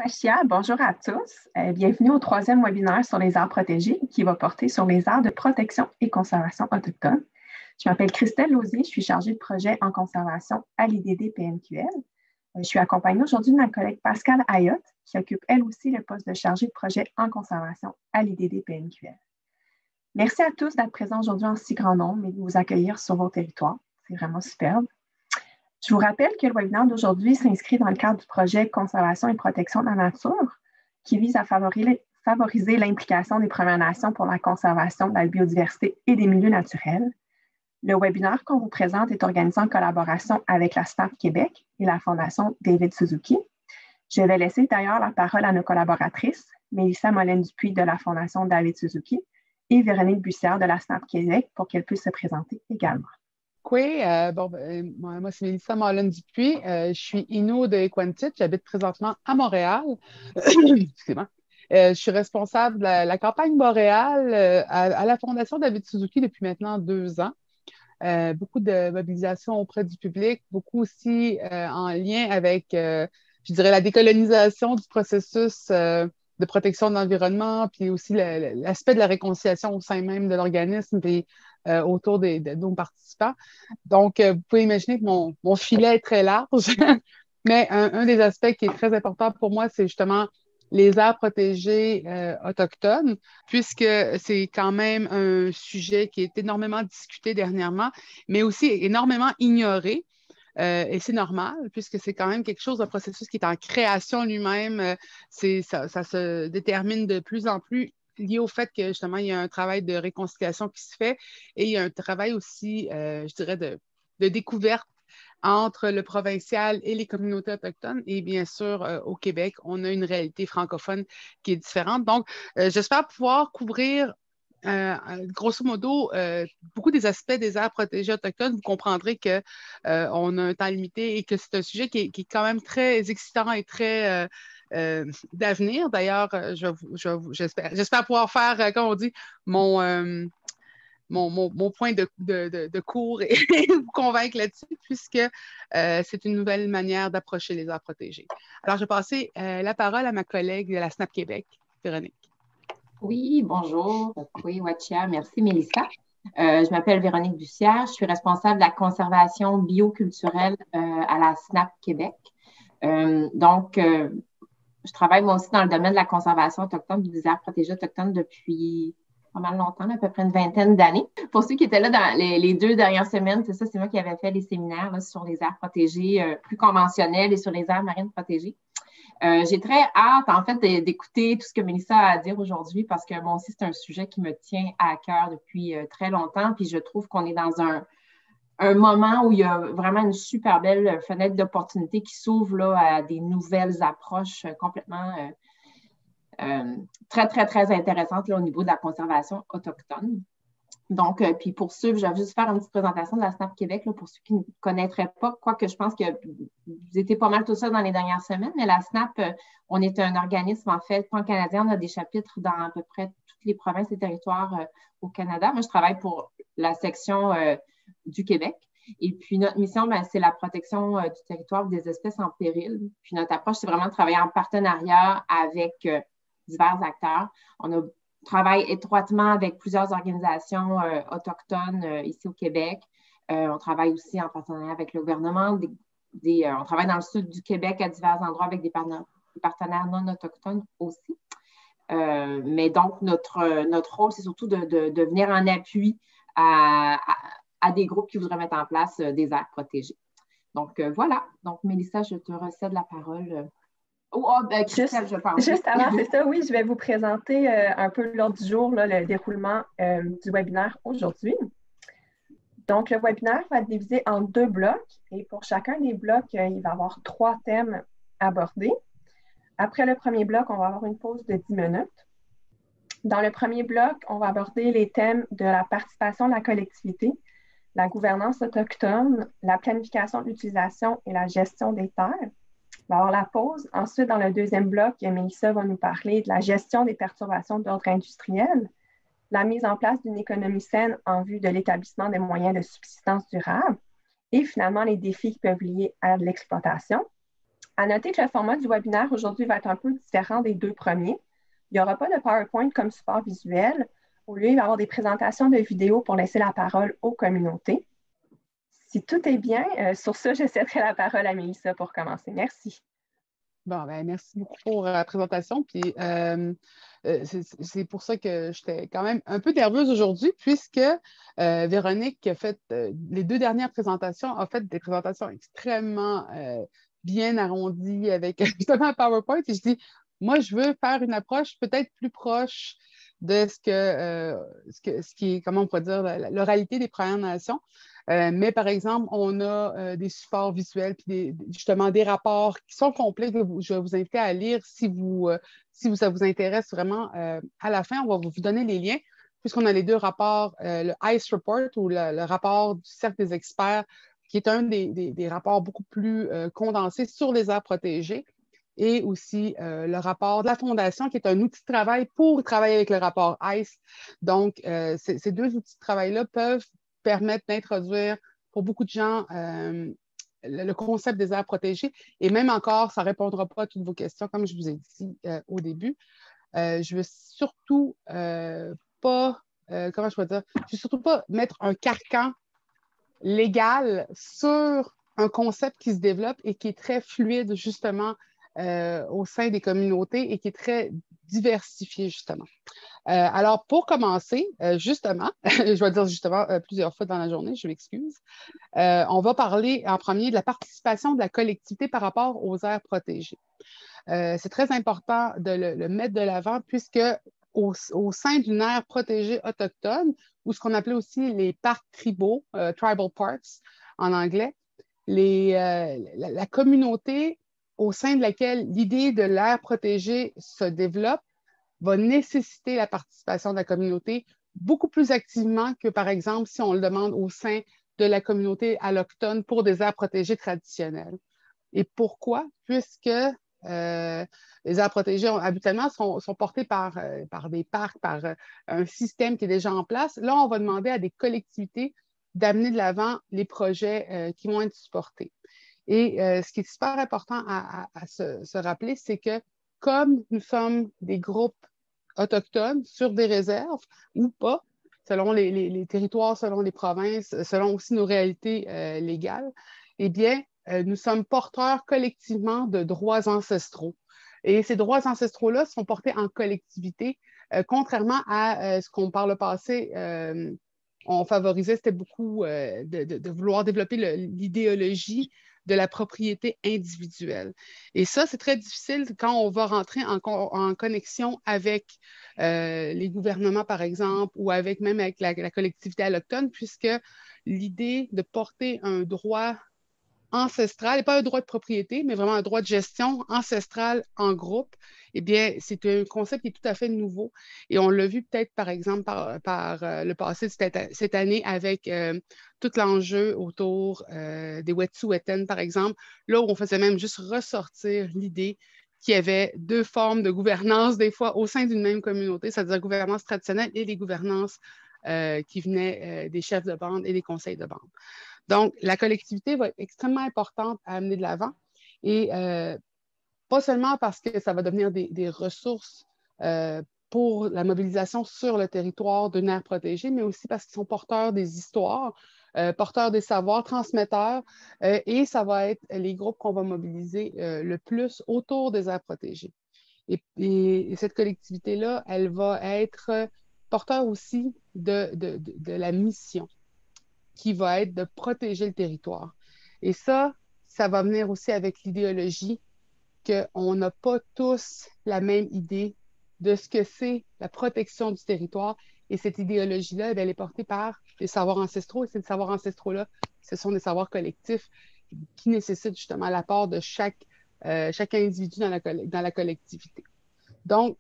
Wachia, bonjour à tous. Bienvenue au troisième webinaire sur les aires protégées qui va porter sur les aires de protection et conservation autochtones. Je m'appelle Christelle Lausier, je suis chargée de projet en conservation à l'IDD-PNQL. Je suis accompagnée aujourd'hui de ma collègue Pascale Ayotte, qui occupe elle aussi le poste de chargée de projet en conservation à l'IDD-PNQL. Merci à tous d'être présents aujourd'hui en si grand nombre et de vous accueillir sur vos territoires. C'est vraiment superbe. Je vous rappelle que le webinaire d'aujourd'hui s'inscrit dans le cadre du projet Conservation et protection de la nature qui vise à favoriser l'implication des Premières Nations pour la conservation de la biodiversité et des milieux naturels. Le webinaire qu'on vous présente est organisé en collaboration avec la SNAP Québec et la Fondation David Suzuki. Je vais laisser d'ailleurs la parole à nos collaboratrices, Mélissa Molène-Dupuis de la Fondation David Suzuki et Véronique Bussière de la SNAP Québec pour qu'elles puissent se présenter également. Oui, moi, c'est Mélissa Molène-Dupuis. Je suis Innu de Equantit. J'habite présentement à Montréal. Excusez-moi. Je suis responsable de la campagne boréale à la Fondation David Suzuki depuis maintenant 2 ans. Beaucoup de mobilisation auprès du public, beaucoup aussi en lien avec, je dirais, la décolonisation du processus de protection de l'environnement, puis aussi l'aspect de la réconciliation au sein même de l'organisme, puis autour de nos participants. Donc, vous pouvez imaginer que mon filet est très large, mais un des aspects qui est très important pour moi, c'est justement les aires protégées autochtones, puisque c'est quand même un sujet qui est énormément discuté dernièrement, mais aussi énormément ignoré. Et c'est normal, puisque c'est quand même quelque chose, un processus qui est en création lui-même. Ça se détermine de plus en plus lié au fait que justement, il y a un travail de réconciliation qui se fait et il y a un travail aussi, je dirais, de découverte entre le provincial et les communautés autochtones. Et bien sûr, au Québec, on a une réalité francophone qui est différente. Donc, j'espère pouvoir couvrir grosso modo, beaucoup des aspects des aires protégées autochtones. Vous comprendrez qu'on a un temps limité et que c'est un sujet qui est quand même très excitant et très d'avenir. D'ailleurs, j'espère pouvoir faire, comme on dit, mon point de cours et vous convaincre là-dessus, puisque c'est une nouvelle manière d'approcher les aires protégées. Alors, je vais passer la parole à ma collègue de la SNAP Québec, Véronique. Oui, bonjour. Oui, Wachia. Merci, Mélissa. Je m'appelle Véronique Bussière. Je suis responsable de la conservation bioculturelle à la SNAP Québec. Je travaille moi aussi dans le domaine de la conservation autochtone, des aires protégées autochtones depuis pas mal longtemps, à peu près une vingtaine d'années. Pour ceux qui étaient là dans les 2 dernières semaines, c'est moi qui avais fait les séminaires là, sur les aires protégées plus conventionnelles et sur les aires marines protégées. J'ai très hâte, en fait, d'écouter tout ce que Mélissa a à dire aujourd'hui parce que moi aussi, c'est un sujet qui me tient à cœur depuis très longtemps. Puis je trouve qu'on est dans un moment où il y a vraiment une super belle fenêtre d'opportunité qui s'ouvre là, à des nouvelles approches complètement très, très, très intéressantes là, au niveau de la conservation autochtone. Donc, puis pour ceux, je vais juste faire une petite présentation de la SNAP Québec, là, pour ceux qui ne connaîtraient pas, quoique je pense que vous étiez pas mal tout ça dans les dernières semaines, mais la SNAP, on est un organisme, en fait, pan-canadien, on a des chapitres dans à peu près toutes les provinces et territoires au Canada. Moi, je travaille pour la section du Québec. Et puis, notre mission, c'est la protection du territoire des espèces en péril. Puis, notre approche, c'est vraiment de travailler en partenariat avec divers acteurs. On travaille étroitement avec plusieurs organisations autochtones ici au Québec. On travaille aussi en partenariat avec le gouvernement. On travaille dans le sud du Québec à divers endroits avec des partenaires non autochtones aussi. Mais donc, notre rôle, c'est surtout de venir en appui à des groupes qui voudraient mettre en place des aires protégées. Donc, voilà. Donc, Mélissa, je te recède la parole. Christelle, je pense. Juste avant, c'est ça, oui, je vais vous présenter un peu l'ordre du jour, là, le déroulement du webinaire aujourd'hui. Donc, le webinaire va être divisé en 2 blocs et pour chacun des blocs, il va y avoir 3 thèmes abordés. Après le premier bloc, on va avoir une pause de 10 minutes. Dans le premier bloc, on va aborder les thèmes de la participation de la collectivité, la gouvernance autochtone, la planification de l'utilisation et la gestion des terres. On va avoir la pause. Ensuite, dans le deuxième bloc, Mélissa va nous parler de la gestion des perturbations d'ordre industriel, la mise en place d'une économie saine en vue de l'établissement des moyens de subsistance durable et finalement les défis qui peuvent lier à l'exploitation. À noter que le format du webinaire aujourd'hui va être un peu différent des deux premiers. Il n'y aura pas de PowerPoint comme support visuel. Au lieu, il va y avoir des présentations de vidéos pour laisser la parole aux communautés. Si tout est bien, sur ça, je céderai la parole à Mélissa pour commencer. Merci. Bon, ben, merci beaucoup pour la présentation. Puis, c'est pour ça que j'étais quand même un peu nerveuse aujourd'hui, puisque Véronique, qui a fait les 2 dernières présentations, a fait des présentations extrêmement bien arrondies avec justement un PowerPoint. Et je dis, moi, je veux faire une approche peut-être plus proche de ce qui est, comment on pourrait dire, l'oralité des Premières Nations. Mais par exemple, on a des supports visuels puis justement des rapports qui sont complets que je vais vous inviter à lire si ça vous intéresse vraiment. À la fin, on va vous donner les liens puisqu'on a les 2 rapports, le ICE Report ou le rapport du Cercle des experts, qui est un des rapports beaucoup plus condensés sur les aires protégées, et aussi le rapport de la Fondation, qui est un outil de travail pour travailler avec le rapport ICE. Donc, ces 2 outils de travail-là peuvent permettre d'introduire pour beaucoup de gens le concept des aires protégées. Et même encore, ça ne répondra pas à toutes vos questions, comme je vous ai dit au début. Je ne veux surtout pas, comment je peux dire, je ne veux surtout pas mettre un carcan légal sur un concept qui se développe et qui est très fluide, justement, au sein des communautés et qui est très diversifié, justement. Alors, pour commencer, justement, je vais dire justement plusieurs fois dans la journée, je m'excuse, on va parler en premier de la participation de la collectivité par rapport aux aires protégées. C'est très important de le mettre de l'avant puisque au sein d'une aire protégée autochtone, ou ce qu'on appelait aussi les parcs tribaux, tribal parks en anglais, la communauté au sein de laquelle l'idée de l'aire protégée se développe va nécessiter la participation de la communauté beaucoup plus activement que, par exemple, si on le demande au sein de la communauté allochtone pour des aires protégées traditionnelles. Et pourquoi? Puisque les aires protégées, habituellement, sont portées par des parcs, par un système qui est déjà en place. Là, on va demander à des collectivités d'amener de l'avant les projets qui vont être supportés. Et ce qui est super important à se rappeler, c'est que comme nous sommes des groupes autochtones sur des réserves ou pas, selon les territoires, selon les provinces, selon aussi nos réalités légales, eh bien, nous sommes porteurs collectivement de droits ancestraux. Et ces droits ancestraux-là sont portés en collectivité, contrairement à ce qu'on, par le passé, on favorisait, c'était beaucoup de vouloir développer l'idéologie de la propriété individuelle. Et ça, c'est très difficile quand on va rentrer en connexion avec les gouvernements, par exemple, ou même avec la collectivité allochtone, puisque l'idée de porter un droit ancestral, et pas un droit de propriété, mais vraiment un droit de gestion ancestral en groupe, eh bien, c'est un concept qui est tout à fait nouveau. Et on l'a vu peut-être, par exemple, par le passé cette année avec tout l'enjeu autour des Wet'suwet'en, par exemple, là où on faisait même juste ressortir l'idée qu'il y avait 2 formes de gouvernance, des fois, au sein d'une même communauté, c'est-à-dire la gouvernance traditionnelle et les gouvernances qui venaient des chefs de bande et des conseils de bande. Donc, la collectivité va être extrêmement importante à amener de l'avant et pas seulement parce que ça va devenir des ressources pour la mobilisation sur le territoire d'une aire protégée, mais aussi parce qu'ils sont porteurs des histoires, porteurs des savoirs, transmetteurs, et ça va être les groupes qu'on va mobiliser le plus autour des aires protégées. Et cette collectivité-là, elle va être porteur aussi de la mission, qui va être de protéger le territoire. Et ça va venir aussi avec l'idéologie qu'on n'a pas tous la même idée de ce que c'est la protection du territoire. Et cette idéologie-là, elle est portée par les savoirs ancestraux. Et ces savoirs ancestraux-là, ce sont des savoirs collectifs qui nécessitent justement l'apport de chaque individu dans la collectivité. Donc,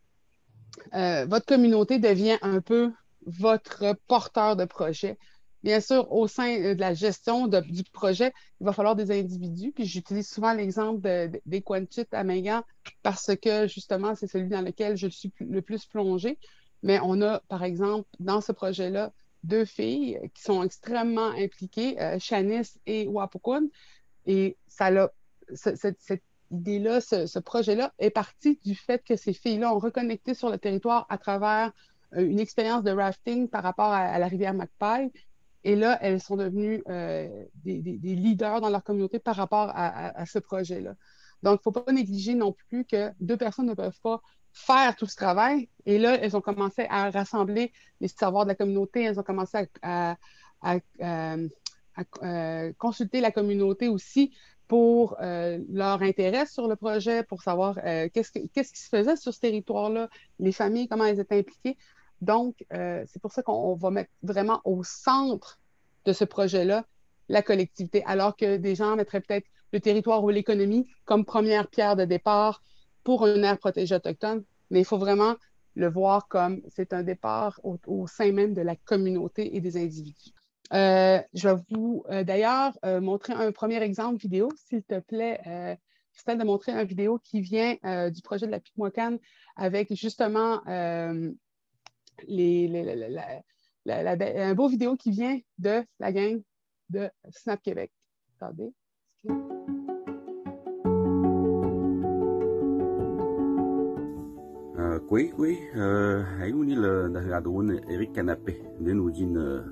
votre communauté devient un peu votre porteur de projet. Bien sûr, au sein de la gestion du projet, il va falloir des individus. Puis j'utilise souvent l'exemple d'Equantit à Mingan parce que justement, c'est celui dans lequel je suis le plus plongée. Mais on a, par exemple, dans ce projet-là, 2 filles qui sont extrêmement impliquées, Shanice et Wapukun. Et cette idée-là, ce projet-là est parti du fait que ces filles-là ont reconnecté sur le territoire à travers une expérience de rafting par rapport à la rivière Magpie. Et là, elles sont devenues des leaders dans leur communauté par rapport à ce projet-là. Donc, il ne faut pas négliger non plus que deux personnes ne peuvent pas faire tout ce travail. Et là, elles ont commencé à rassembler les savoirs de la communauté. Elles ont commencé à consulter la communauté aussi pour leur intérêt sur le projet, pour savoir qu'est-ce qui se faisait sur ce territoire-là, les familles, comment elles étaient impliquées. Donc, c'est pour ça qu'on va mettre vraiment au centre de ce projet-là la collectivité, alors que des gens mettraient peut-être le territoire ou l'économie comme première pierre de départ pour une aire protégée autochtone. Mais il faut vraiment le voir comme c'est un départ au sein même de la communauté et des individus. Je vais vous d'ailleurs montrer un premier exemple vidéo, s'il te plaît, Christelle, de montrer une vidéo qui vient du projet de la Pic-Moicane avec justement un beau vidéo qui vient de la gang de Snap Québec. Attendez. Kui, ayuni le dagadun Eric Canapé, de nous din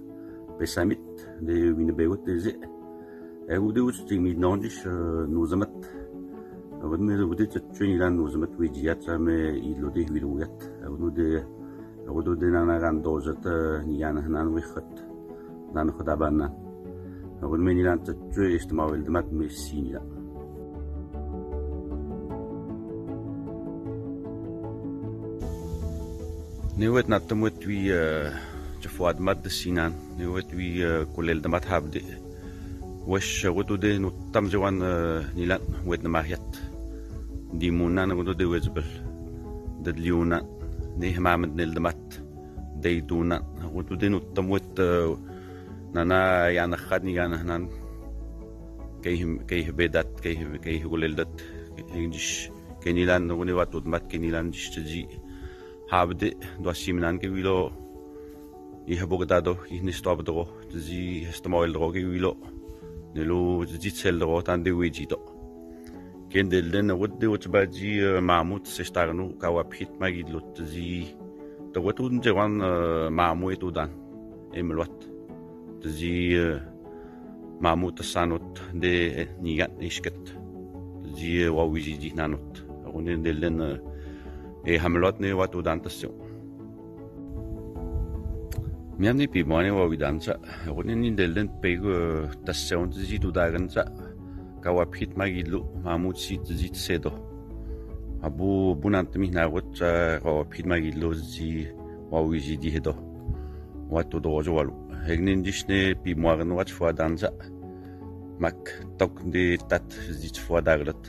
Pessamit, de Winnebegot des Eudus Timidnondish, nous amat. Avant de vous dire que tu es là, nous amat Widiat, mais il le dit Wilouat, nous de Rodo de Nanarandozat, Niana Nanwichat, Nanhodabana. Avant de mener que tu es mal de mat Messina. نوت نتموت وي جفواد مد السينان نوت وي كل الدمات هابدي وش غدو دي نتم جوان نيلان ودنا ماهيت دي مونان غدو دي وزبل ددليونا نيه معمد نلدمات دي دونا غدو دي نتموت نانا يعني خدني يعني هنان كيه بيدات كيه قللدت كينجش كينيلان نغني واتو دمات كينيلان جش تجي Habde do Siminan que vilo I habogado I nistobdo zi estmoil drogi vilo nelo zitsel dro tan de wejito kendel den wodde wotbaji mamut sestarnu kawapit magidlut zi to wotun jewan mamu etudan emlot zi mamut sanot de nigat isket zi wawiji nanot onen delen hamlotne watu dantasio miamni pimone wa widansa ronin delden pego tassion zi tu dagansa kawapit magilu mamut sit zit sedo abu bunant mi na wot kawapit magilu zi wa wiji di hedo watu dojo walu hegnin dishne pimorn wat fwa dansa mak tok de tat zit fwa daglat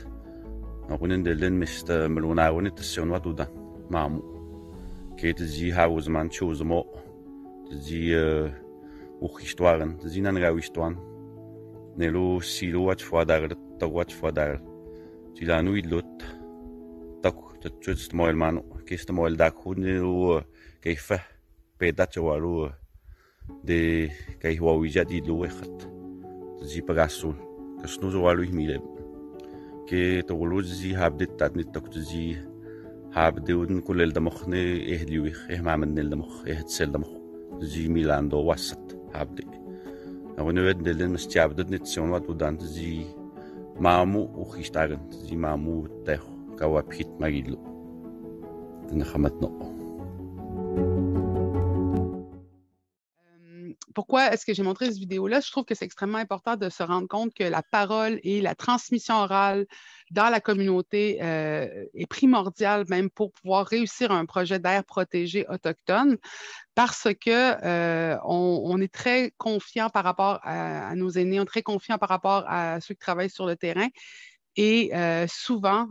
أقولن دلنا مست ملونا ونت السنوات ودا مامو كيت زي هاوز مان شوز مو زي وخشتوارن زي نانغاويشتوان نلو سيلو وات فوادار توات فوادار تيلانو يدلوت تاكو تتشوت مويل مانو كيست مويل داكو نلو كيف بيدات جوالو دي كي هو ويجاد يدلو وخت زي بغاسون كسنو جوالو يميلب كي تقولوزي هابدت تادني تكتزي هابدون كل الدمخني إهليوخ معمن الدمخ تسل دمخ زي ميلاندو وسط هابدي أو نود دلنا مستعبدت نتسون واتودان زي مامو وخيشتارن زي مامو تاخ كوابيت ماجيلو تنخمتنا. Pourquoi est-ce que j'ai montré cette vidéo-là? Je trouve que c'est extrêmement important de se rendre compte que la parole et la transmission orale dans la communauté est primordiale même pour pouvoir réussir un projet d'aire protégée autochtone parce que on est très confiant par rapport à nos aînés, on est très confiant par rapport à ceux qui travaillent sur le terrain. Et souvent,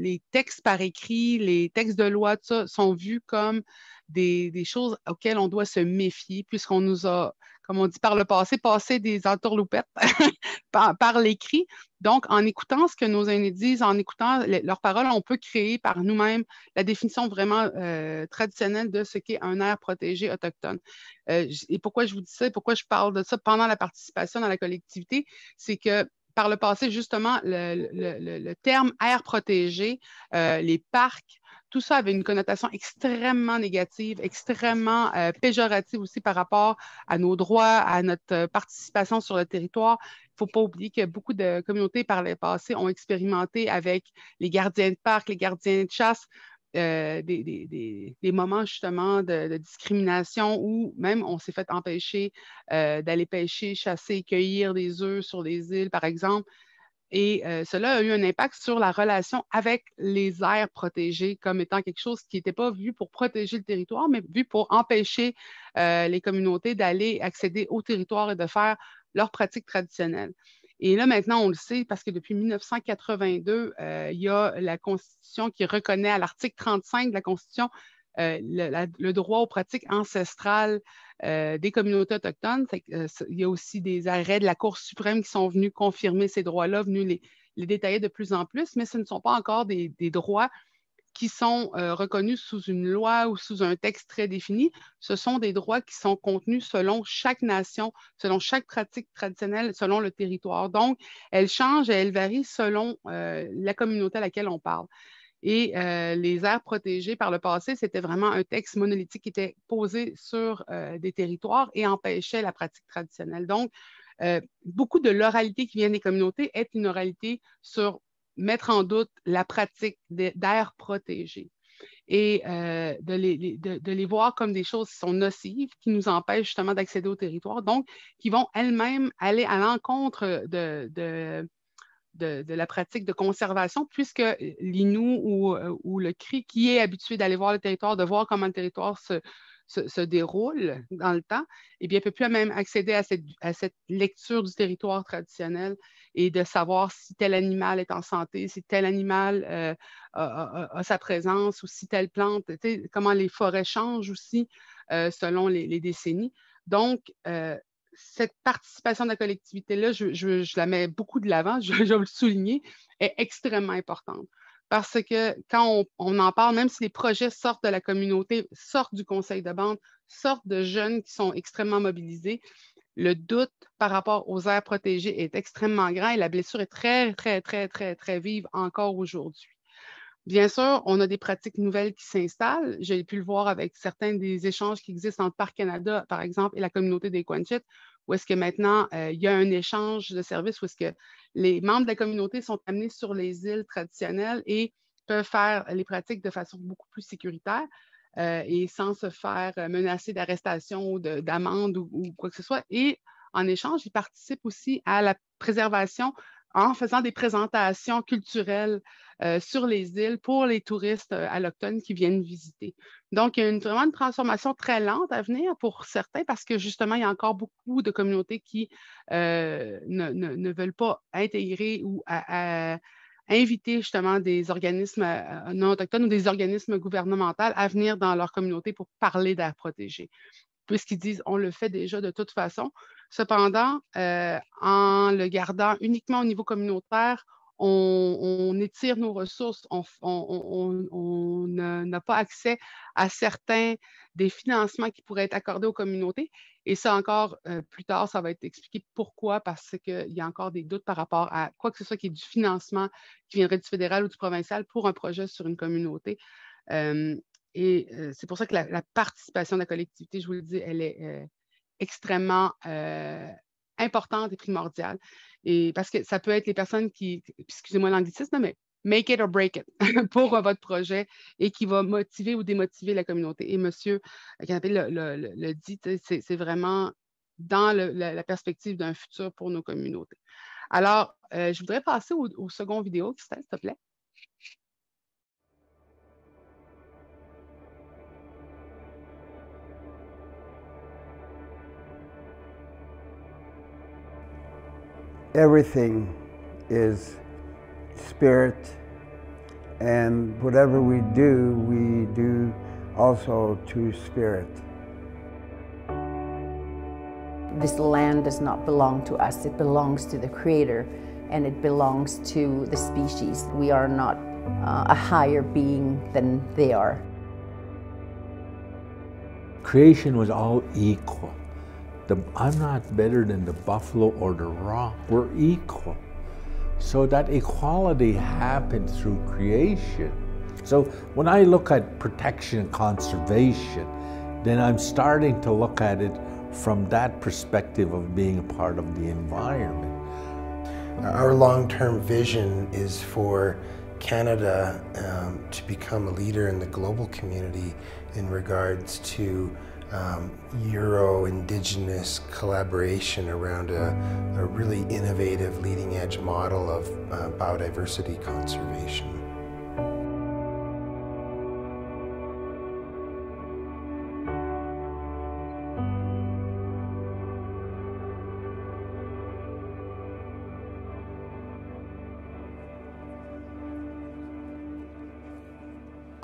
les textes par écrit, les textes de loi, tout ça, sont vus comme des choses auxquelles on doit se méfier, puisqu'on nous a, comme on dit par le passé des entourloupettes par l'écrit. Donc, en écoutant ce que nos aînés disent, en écoutant leurs paroles, on peut créer par nous-mêmes la définition vraiment traditionnelle de ce qu'est un aire protégée autochtone. Et pourquoi je vous dis ça, et pourquoi je parle de ça pendant la participation dans la collectivité, c'est que par le passé, justement, le terme aire protégée, les parcs, tout ça avait une connotation extrêmement négative, extrêmement péjorative aussi par rapport à nos droits, à notre participation sur le territoire. Il ne faut pas oublier que beaucoup de communautés par le passé ont expérimenté avec les gardiens de parc, les gardiens de chasse, des moments justement de discrimination où même on s'est fait empêcher d'aller pêcher, chasser, cueillir des œufs sur les îles, par exemple. Et cela a eu un impact sur la relation avec les aires protégées comme étant quelque chose qui n'était pas vu pour protéger le territoire, mais vu pour empêcher les communautés d'aller accéder au territoire et de faire leurs pratiques traditionnelles. Et là, maintenant, on le sait parce que depuis 1982, il y a la Constitution qui reconnaît à l'article 35 de la Constitution le droit aux pratiques ancestrales des communautés autochtones. Il y a aussi des arrêts de la Cour suprême qui sont venus confirmer ces droits-là, venus les détailler de plus en plus, mais ce ne sont pas encore des droits qui sont reconnus sous une loi ou sous un texte très défini. Ce sont des droits qui sont contenus selon chaque nation, selon chaque pratique traditionnelle, selon le territoire. Donc, elles changent et elles varient selon la communauté à laquelle on parle. Et les aires protégées par le passé, c'était vraiment un texte monolithique qui était posé sur des territoires et empêchait la pratique traditionnelle. Donc, beaucoup de l'oralité qui vient des communautés est une oralité sur mettre en doute la pratique d'aires protégées et de les voir comme des choses qui sont nocives, qui nous empêchent justement d'accéder au territoire, donc qui vont elles-mêmes aller à l'encontre de la pratique de conservation, puisque l'Innu ou le Cri, qui est habitué d'aller voir le territoire, de voir comment le territoire se déroule dans le temps, eh bien, ne peut plus même accéder à cette lecture du territoire traditionnel et de savoir si tel animal est en santé, si tel animal a sa présence ou si telle plante, comment les forêts changent aussi selon les décennies. Donc, cette participation de la collectivité-là, je la mets beaucoup de l'avant, je veux le souligner, est extrêmement importante. Parce que quand on en parle, même si les projets sortent de la communauté, sortent du conseil de bande, sortent de jeunes qui sont extrêmement mobilisés, le doute par rapport aux aires protégées est extrêmement grand et la blessure est très, très, très, très, très vive encore aujourd'hui. Bien sûr, on a des pratiques nouvelles qui s'installent. J'ai pu le voir avec certains des échanges qui existent entre Parc Canada, par exemple, et la communauté des Coinchit, où est-ce que maintenant, il y a un échange de services, où est-ce que les membres de la communauté sont amenés sur les îles traditionnelles et peuvent faire les pratiques de façon beaucoup plus sécuritaire et sans se faire menacer d'arrestation ou d'amende ou quoi que ce soit. Et en échange, ils participent aussi à la préservation en faisant des présentations culturelles sur les îles pour les touristes allochtones qui viennent visiter. Donc, il y a vraiment une transformation très lente à venir pour certains parce que justement, il y a encore beaucoup de communautés qui ne veulent pas intégrer ou inviter justement des organismes non autochtones ou des organismes gouvernementaux à venir dans leur communauté pour parler d'aires protégées, puisqu'ils disent on le fait déjà de toute façon. Cependant, en le gardant uniquement au niveau communautaire, on étire nos ressources, on n'a pas accès à certains des financements qui pourraient être accordés aux communautés. Et ça encore, plus tard, ça va être expliqué pourquoi, parce qu'il y a encore des doutes par rapport à quoi que ce soit qui est du financement qui viendrait du fédéral ou du provincial pour un projet sur une communauté. Et c'est pour ça que la participation de la collectivité, je vous le dis, elle est extrêmement importante et primordiale. Et parce que ça peut être les personnes qui, excusez-moi l'anglicisme, mais make it or break it pour votre projet et qui va motiver ou démotiver la communauté. Et M. Canapé le dit, c'est vraiment dans la perspective d'un futur pour nos communautés. Alors, je voudrais passer au second vidéo, Christelle, s'il te plaît. Everything is spirit, and whatever we do also to spirit. This land does not belong to us, it belongs to the Creator, and it belongs to the species. We are not a higher being than they are. Creation was all equal. I'm not better than the buffalo or the rock. We're equal. So that equality happened through creation. So when I look at protection and conservation, then I'm starting to look at it from that perspective of being a part of the environment. Our long-term vision is for Canada to become a leader in the global community in regards to Euro-Indigenous collaboration around a really innovative leading-edge model of biodiversity conservation.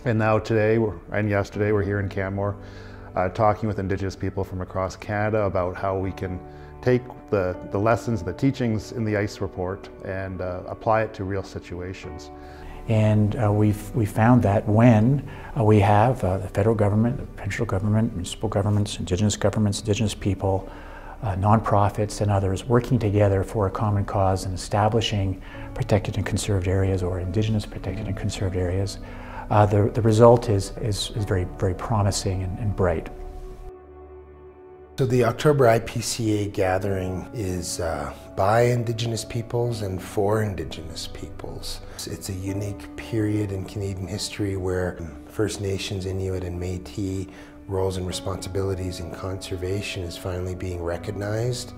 And now today, and yesterday, we're here in Canmore talking with Indigenous people from across Canada about how we can take the lessons, the teachings in the ICE report and apply it to real situations. And we found that when we have the federal government, the provincial government, municipal governments, Indigenous people, nonprofits and others working together for a common cause and establishing protected and conserved areas or Indigenous protected and conserved areas, the result is very, very promising and bright. So the October IPCA gathering is by Indigenous peoples and for Indigenous peoples. It's a unique period in Canadian history where First Nations, Inuit and Métis roles and responsibilities in conservation is finally being recognized.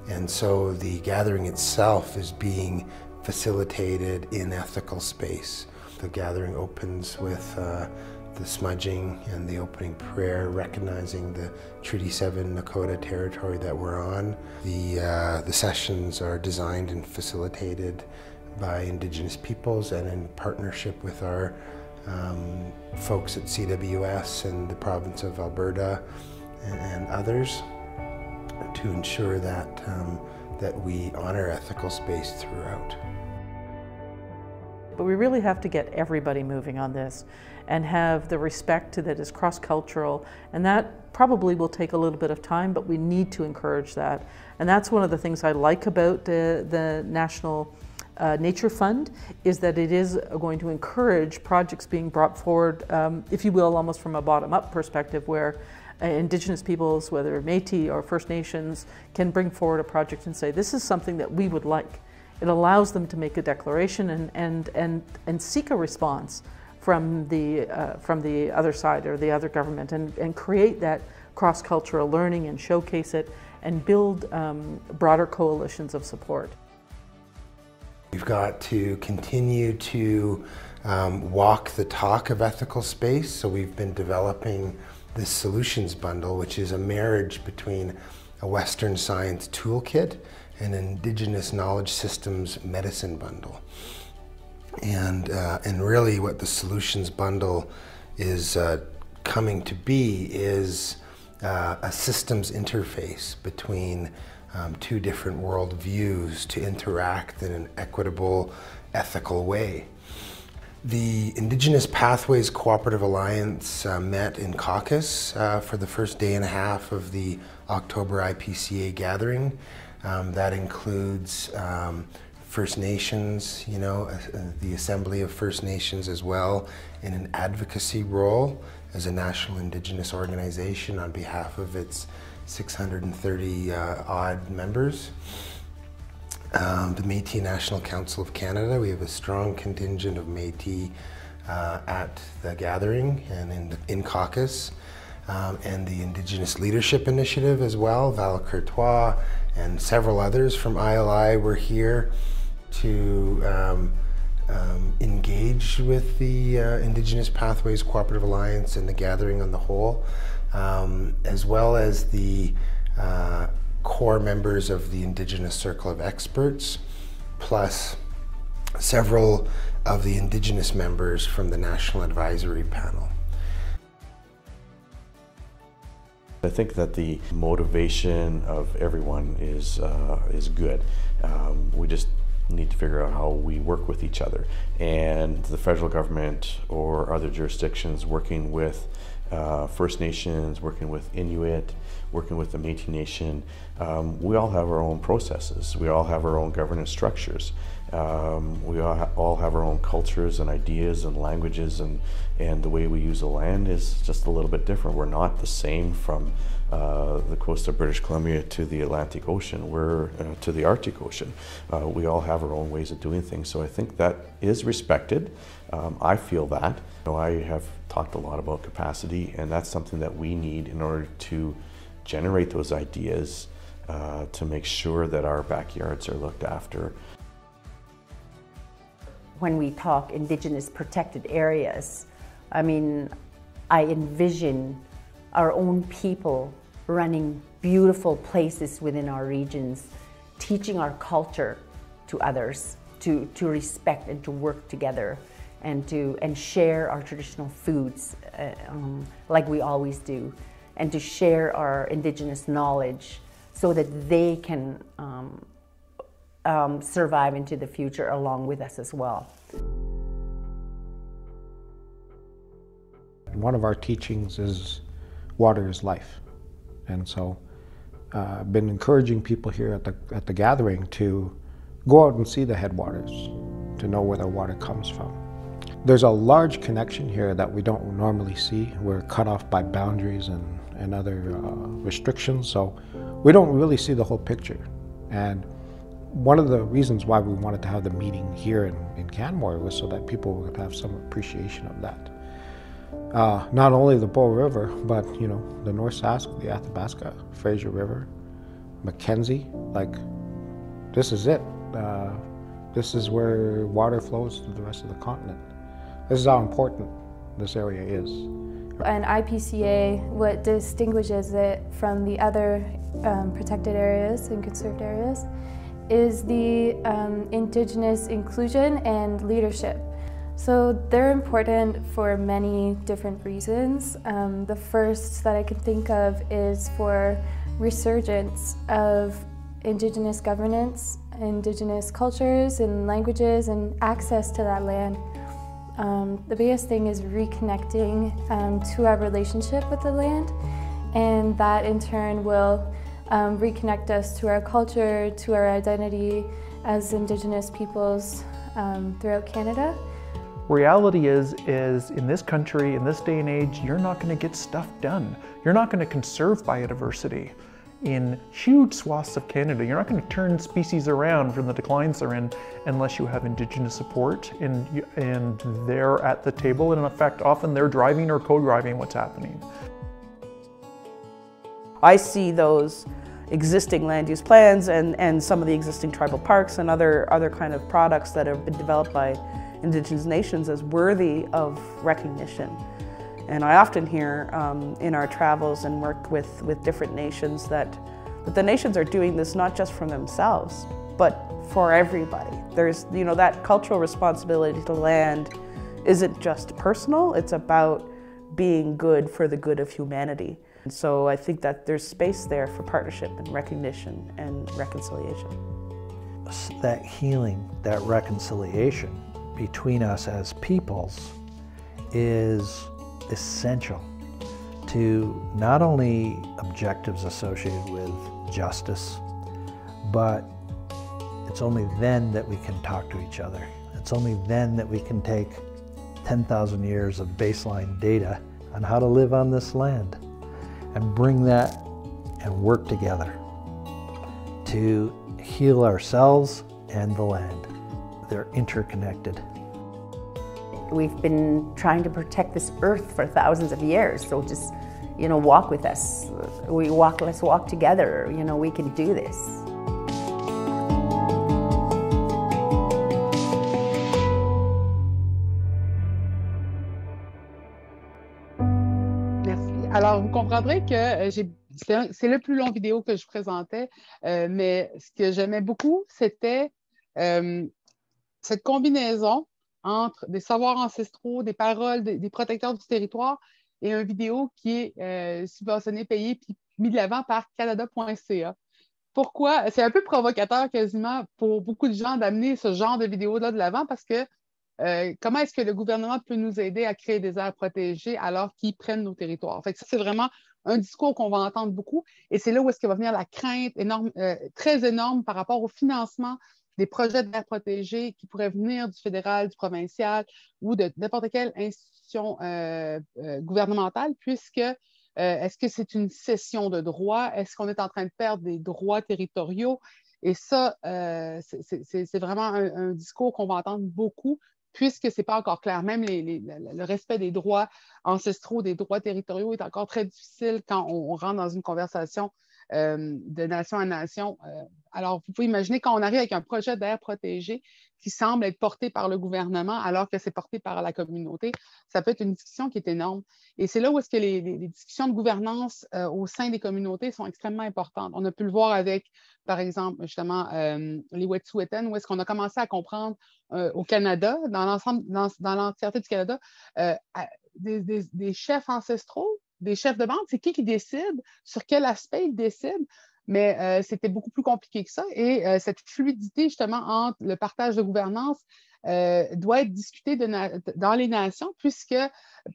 And so the gathering itself is being facilitated in ethical space. The gathering opens with the smudging and the opening prayer, recognizing the Treaty 7 Nakota territory that we're on. The sessions are designed and facilitated by Indigenous peoples and in partnership with our folks at CWS and the province of Alberta and others to ensure that, that we honor ethical space throughout. But we really have to get everybody moving on this and have the respect that is cross-cultural, and that probably will take a little bit of time, but we need to encourage that. And that's one of the things I like about the National Nature Fund, is that it is going to encourage projects being brought forward, if you will, almost from a bottom-up perspective, where Indigenous peoples, whether Métis or First Nations, can bring forward a project and say, this is something that we would like. It allows them to make a declaration and seek a response from the other side or the other government and create that cross-cultural learning and showcase it and build broader coalitions of support. We've got to continue to walk the talk of ethical space, so we've been developing this solutions bundle, which is a marriage between a Western science toolkit and Indigenous knowledge systems medicine bundle. And really what the solutions bundle is coming to be is a systems interface between two different worldviews to interact in an equitable, ethical way. The Indigenous Pathways Cooperative Alliance met in caucus for the first day and a half of the October IPCA gathering. That includes First Nations, you know, the Assembly of First Nations as well, in an advocacy role as a national Indigenous organization on behalf of its 630 odd members. The Métis National Council of Canada, we have a strong contingent of Métis at the gathering and in caucus. And the Indigenous Leadership Initiative as well, Val Courtois, and several others from ILI were here to engage with the Indigenous Pathways Cooperative Alliance and the gathering on the whole, as well as the core members of the Indigenous Circle of Experts, plus several of the Indigenous members from the National Advisory Panel. I think that the motivation of everyone is good. We just need to figure out how we work with each other. And the federal government or other jurisdictions working with First Nations, working with Inuit, working with the Métis Nation, we all have our own processes. We all have our own governance structures. We all have our own cultures and ideas and languages, and the way we use the land is just a little bit different. We're not the same from the coast of British Columbia to the Atlantic Ocean, we're to the Arctic Ocean. We all have our own ways of doing things, so I think that is respected. I feel that. I have talked a lot about capacity, and that's something that we need in order to generate those ideas to make sure that our backyards are looked after. When we talk Indigenous protected areas, I mean, I envision our own people running beautiful places within our regions, teaching our culture to others, to respect and to work together, and share our traditional foods like we always do, and to share our Indigenous knowledge so that they can survive into the future along with us as well. One of our teachings is water is life, and so I've been encouraging people here at the gathering to go out and see the headwaters, to know where the water comes from. There's a large connection here that we don't normally see. We're cut off by boundaries and other restrictions, so we don't really see the whole picture. And one of the reasons why we wanted to have the meeting here in Canmore was so that people would have some appreciation of that. Not only the Bow River, but the North Sask, the Athabasca, Fraser River, Mackenzie, like this is it. This is where water flows to the rest of the continent. This is how important this area is. And IPCA, what distinguishes it from the other protected areas and conserved areas is the Indigenous inclusion and leadership. So they're important for many different reasons. The first that I can think of is for resurgence of Indigenous governance, Indigenous cultures and languages, and access to that land. The biggest thing is reconnecting to our relationship with the land, and that in turn will reconnect us to our culture, to our identity as Indigenous peoples throughout Canada. Reality is in this country, in this day and age, you're not going to get stuff done. You're not going to conserve biodiversity in huge swaths of Canada. You're not going to turn species around from the declines they're in unless you have Indigenous support and they're at the table, and in effect often they're driving or co-driving what's happening. I see those existing land use plans and some of the existing tribal parks and other kind of products that have been developed by Indigenous nations as worthy of recognition. And I often hear in our travels and work with different nations that the nations are doing this not just for themselves, but for everybody. There's, that cultural responsibility to land isn't just personal, it's about being good for the good of humanity. And so I think that there's space there for partnership and recognition and reconciliation. That healing, that reconciliation between us as peoples is essential to not only objectives associated with justice, but it's only then that we can talk to each other. It's only then that we can take 10,000 years of baseline data on how to live on this land and bring that and work together to heal ourselves and the land. They're interconnected. We've been trying to protect this earth for thousands of years, so just, walk with us. Let's walk together, we can do this. Merci. Alors, vous comprendrez que c'est le plus long vidéo que je présentais, mais ce que j'aimais beaucoup, c'était cette combinaison entre des savoirs ancestraux, des paroles des protecteurs du territoire et une vidéo qui est subventionnée, payée puis mise de l'avant par canada.ca. Pourquoi? C'est un peu provocateur quasiment pour beaucoup de gens d'amener ce genre de vidéo-là de l'avant parce que comment est-ce que le gouvernement peut nous aider à créer des aires protégées alors qu'ils prennent nos territoires? Fait que ça, c'est vraiment un discours qu'on va entendre beaucoup et c'est là où est-ce que va venir la crainte énorme, très énorme par rapport au financement des projets d'aires protégées qui pourraient venir du fédéral, du provincial ou de n'importe quelle institution gouvernementale, puisque est-ce que c'est une cession de droits? Est-ce qu'on est en train de perdre des droits territoriaux? Et ça, c'est vraiment un discours qu'on va entendre beaucoup, puisque ce n'est pas encore clair. Même le respect des droits ancestraux, des droits territoriaux est encore très difficile quand on rentre dans une conversation de nation à nation. Alors, vous pouvez imaginer quand on arrive avec un projet d'aire protégée qui semble être porté par le gouvernement alors que c'est porté par la communauté, ça peut être une discussion qui est énorme. Et c'est là où est-ce que les discussions de gouvernance au sein des communautés sont extrêmement importantes. On a pu le voir avec, par exemple, justement, les Wet'suwet'en, où est-ce qu'on a commencé à comprendre au Canada, dans l'entièreté du Canada, des chefs ancestraux, des chefs de bande, c'est qui décide, sur quel aspect ils décident, mais c'était beaucoup plus compliqué que ça. Et cette fluidité, justement, entre le partage de gouvernance doit être discutée dans les nations, puisque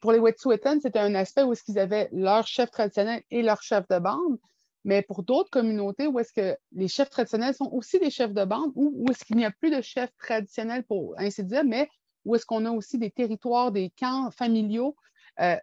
pour les Wet'suwet'en, c'était un aspect où est-ce qu'ils avaient leur chef traditionnel et leur chef de bande, mais pour d'autres communautés où est-ce que les chefs traditionnels sont aussi des chefs de bande, ou où est-ce qu'il n'y a plus de chefs traditionnels, pour ainsi dire, mais où est-ce qu'on a aussi des territoires, des camps familiaux.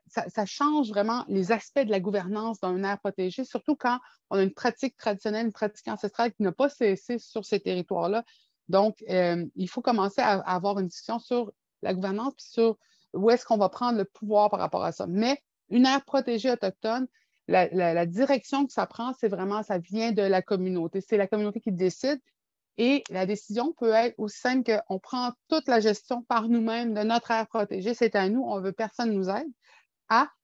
Ça change vraiment les aspects de la gouvernance dans une aire protégée, surtout quand on a une pratique traditionnelle, une pratique ancestrale qui n'a pas cessé sur ces territoires-là. Donc, il faut commencer à avoir une discussion sur la gouvernance et sur où est-ce qu'on va prendre le pouvoir par rapport à ça. Mais une aire protégée autochtone, la direction que ça prend, c'est vraiment, ça vient de la communauté. C'est la communauté qui décide. Et la décision peut être aussi simple qu'on prend toute la gestion par nous-mêmes de notre aire protégée. C'est à nous, on veut personne nous aide.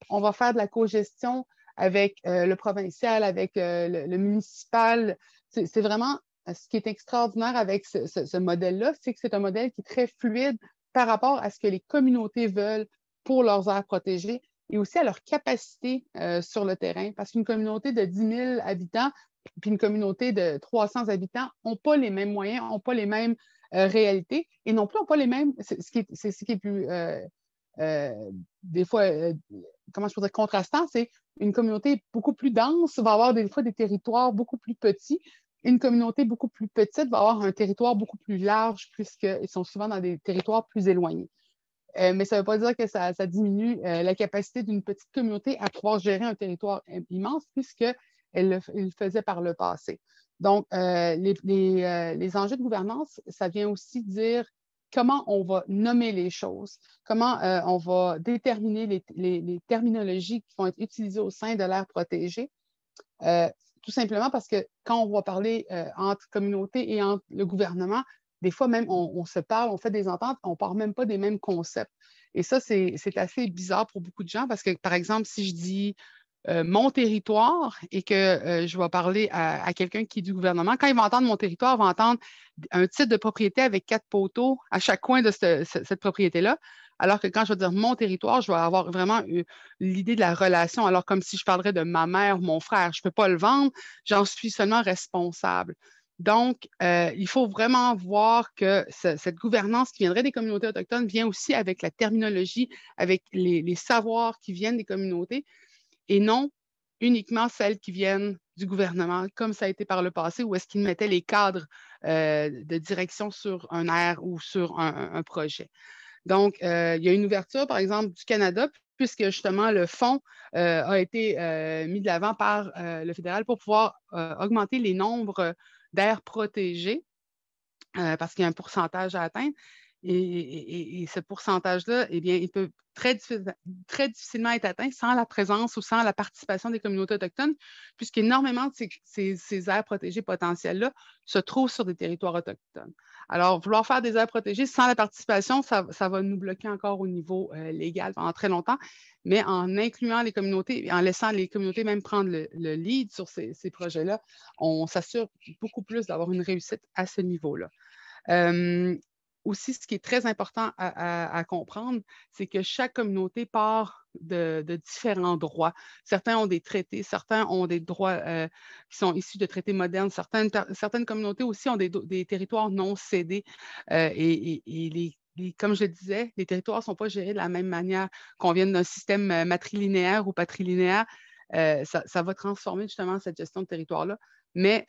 On va faire de la co-gestion avec le provincial, avec le municipal. C'est vraiment ce qui est extraordinaire avec ce modèle-là, c'est que c'est un modèle qui est très fluide par rapport à ce que les communautés veulent pour leurs aires protégées et aussi à leur capacité sur le terrain. Parce qu'une communauté de 10 000 habitants puis une communauté de 300 habitants n'ont pas les mêmes moyens, n'ont pas les mêmes réalités et non plus n'ont pas les mêmes. C'est ce qui est plus, des fois, comment je pourrais dire, contrastant, c'est une communauté beaucoup plus dense va avoir des fois des territoires beaucoup plus petits. Une communauté beaucoup plus petite va avoir un territoire beaucoup plus large puisqu'ils sont souvent dans des territoires plus éloignés. Mais ça ne veut pas dire que ça diminue la capacité d'une petite communauté à pouvoir gérer un territoire immense puisqu'elle le faisait par le passé. Donc, les enjeux de gouvernance, ça vient aussi dire comment on va nommer les choses, comment on va déterminer les terminologies qui vont être utilisées au sein de l'aire protégée. Tout simplement parce que quand on va parler entre communautés et entre le gouvernement, des fois même on se parle, on fait des ententes, on ne parle même pas des mêmes concepts. Et ça, c'est assez bizarre pour beaucoup de gens parce que, par exemple, si je dis mon territoire et que je vais parler à quelqu'un qui est du gouvernement, quand il va entendre mon territoire, il va entendre un titre de propriété avec 4 poteaux à chaque coin de cette propriété-là. Alors que quand je vais dire mon territoire, je vais avoir vraiment l'idée de la relation. Alors, comme si je parlerais de ma mère ou mon frère, je ne peux pas le vendre, j'en suis seulement responsable. Donc, il faut vraiment voir que cette gouvernance qui viendrait des communautés autochtones vient aussi avec la terminologie, avec les savoirs qui viennent des communautés et non uniquement celles qui viennent du gouvernement, comme ça a été par le passé, où est-ce qu'ils mettaient les cadres de direction sur un aire ou sur un projet. Donc, il y a une ouverture, par exemple, du Canada, puisque justement le fonds a été mis de l'avant par le fédéral pour pouvoir augmenter les nombres d'aires protégées, parce qu'il y a un pourcentage à atteindre. Et ce pourcentage-là, eh bien, il peut très difficilement être atteint sans la présence ou sans la participation des communautés autochtones, puisqu'énormément de ces aires protégées potentielles-là se trouvent sur des territoires autochtones. Alors, vouloir faire des aires protégées sans la participation, ça va nous bloquer encore au niveau légal pendant très longtemps, mais en incluant les communautés, en laissant les communautés même prendre le lead sur ces projets-là, on s'assure beaucoup plus d'avoir une réussite à ce niveau-là. Aussi, ce qui est très important à comprendre, c'est que chaque communauté part de différents droits. Certains ont des traités, certains ont des droits qui sont issus de traités modernes. Certaines communautés aussi ont des territoires non cédés. Comme je le disais, les territoires ne sont pas gérés de la même manière qu'on vienne d'un système matrilinéaire ou patrilinéaire. Ça va transformer justement cette gestion de territoire-là. mais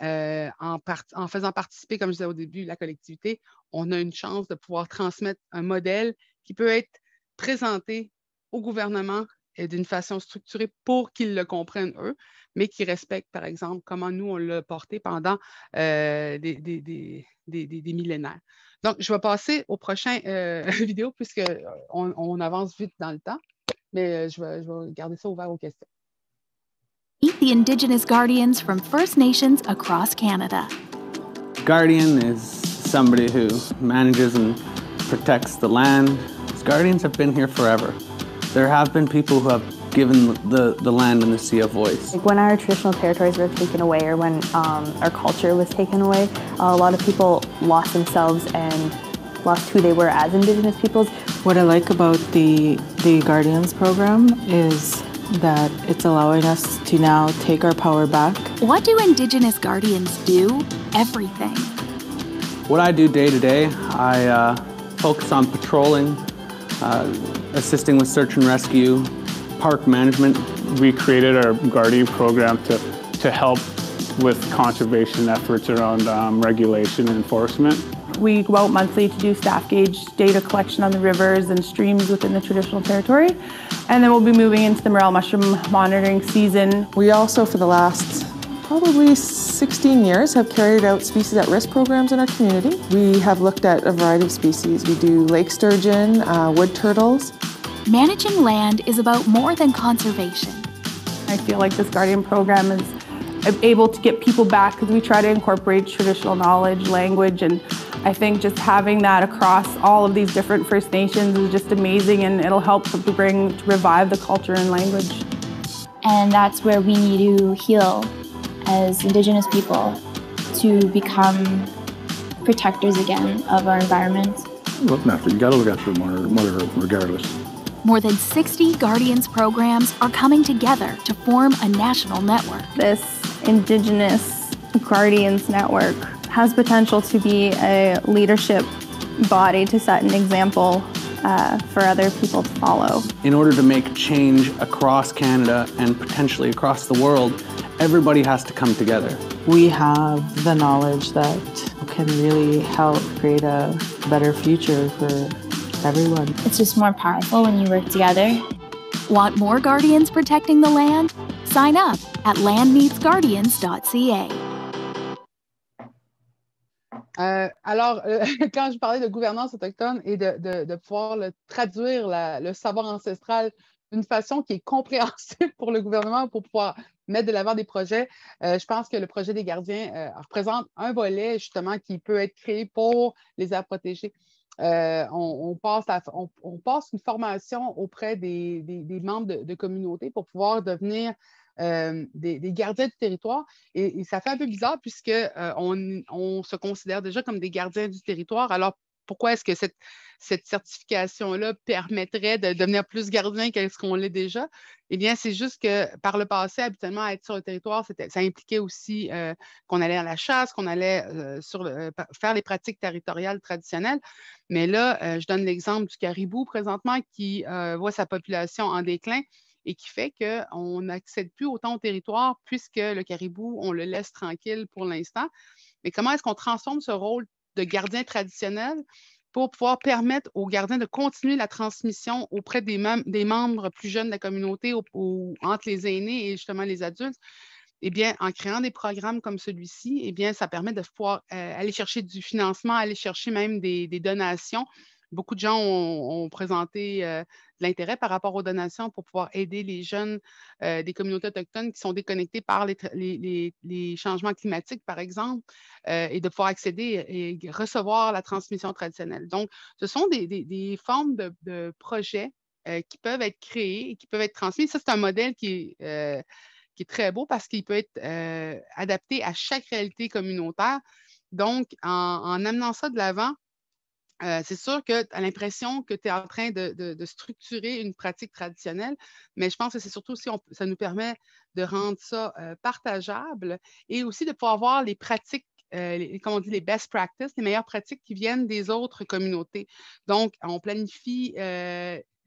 en faisant participer, comme je disais au début, la collectivité, on a une chance de pouvoir transmettre un modèle qui peut être présenté au gouvernement d'une façon structurée pour qu'ils le comprennent eux, mais qui respectent, par exemple, comment nous, on l'a porté pendant des millénaires. Donc, je vais passer au prochain vidéo puisqu'on avance vite dans le temps, mais je vais garder ça ouvert aux questions. Meet the Indigenous Guardians from First Nations across Canada. Guardian is somebody who manages and protects the land. Guardians have been here forever. There have been people who have given the land and the sea a voice. Like when our traditional territories were taken away or when our culture was taken away, a lot of people lost themselves and lost who they were as Indigenous peoples. What I like about the Guardians program is that it's allowing us to now take our power back. What do Indigenous Guardians do? Everything. What I do day to day, I focus on patrolling, assisting with search and rescue, park management. We created our Guardian program to help with conservation efforts around regulation and enforcement. We go out monthly to do staff gauge data collection on the rivers and streams within the traditional territory. And then we'll be moving into the morel mushroom monitoring season. We also, for the last probably 16 years, have carried out species at risk programs in our community. We have looked at a variety of species. We do lake sturgeon, wood turtles. Managing land is about more than conservation. I feel like this Guardian program is able to get people back because we try to incorporate traditional knowledge, language, and I think just having that across all of these different First Nations is just amazing, and it'll help to revive the culture and language. And that's where we need to heal as Indigenous people to become protectors again of our environment. Looking after, you gotta look after Mother Earth regardless. More than 60 Guardians programs are coming together to form a national network. This Indigenous Guardians Network has potential to be a leadership body to set an example for other people to follow. In order to make change across Canada and potentially across the world, everybody has to come together. We have the knowledge that can really help create a better future for everyone. It's just more powerful when you work together. Want more Guardians protecting the land? Sign up at landneedsguardians.ca. Alors, quand je parlais de gouvernance autochtone et de pouvoir traduire le savoir ancestral d'une façon qui est compréhensible pour le gouvernement pour pouvoir mettre de l'avant des projets, je pense que le projet des gardiens représente un volet justement qui peut être créé pour les aires protégées. On passe une formation auprès des membres de communauté pour pouvoir devenir des gardiens du territoire et ça fait un peu bizarre puisqu'on se considère déjà comme des gardiens du territoire. Alors, pourquoi est-ce que cette certification-là permettrait de devenir plus gardien qu'est-ce qu'on l'est déjà? Eh bien, c'est juste que par le passé, habituellement, être sur le territoire, ça impliquait aussi qu'on allait à la chasse, qu'on allait faire les pratiques territoriales traditionnelles. Mais là, je donne l'exemple du caribou présentement qui voit sa population en déclin et qui fait qu'on n'accède plus autant au territoire puisque le caribou, on le laisse tranquille pour l'instant. Mais comment est-ce qu'on transforme ce rôle de gardien traditionnel pour pouvoir permettre aux gardiens de continuer la transmission auprès des membres plus jeunes de la communauté entre les aînés et justement les adultes? Eh bien, en créant des programmes comme celui-ci, eh bien, ça permet de pouvoir aller chercher du financement, aller chercher même des donations. Beaucoup de gens ont présenté de l'intérêt par rapport aux donations pour pouvoir aider les jeunes des communautés autochtones qui sont déconnectés par les changements climatiques, par exemple, et de pouvoir accéder et recevoir la transmission traditionnelle. Donc, ce sont des formes de projets qui peuvent être créés et qui peuvent être transmis. Ça, c'est un modèle qui est très beau parce qu'il peut être adapté à chaque réalité communautaire. Donc, en amenant ça de l'avant, c'est sûr que tu as l'impression que tu es en train de structurer une pratique traditionnelle, mais je pense que c'est surtout aussi, ça nous permet de rendre ça partageable et aussi de pouvoir voir les pratiques, comme on dit, les best practices, les meilleures pratiques qui viennent des autres communautés. Donc, on planifie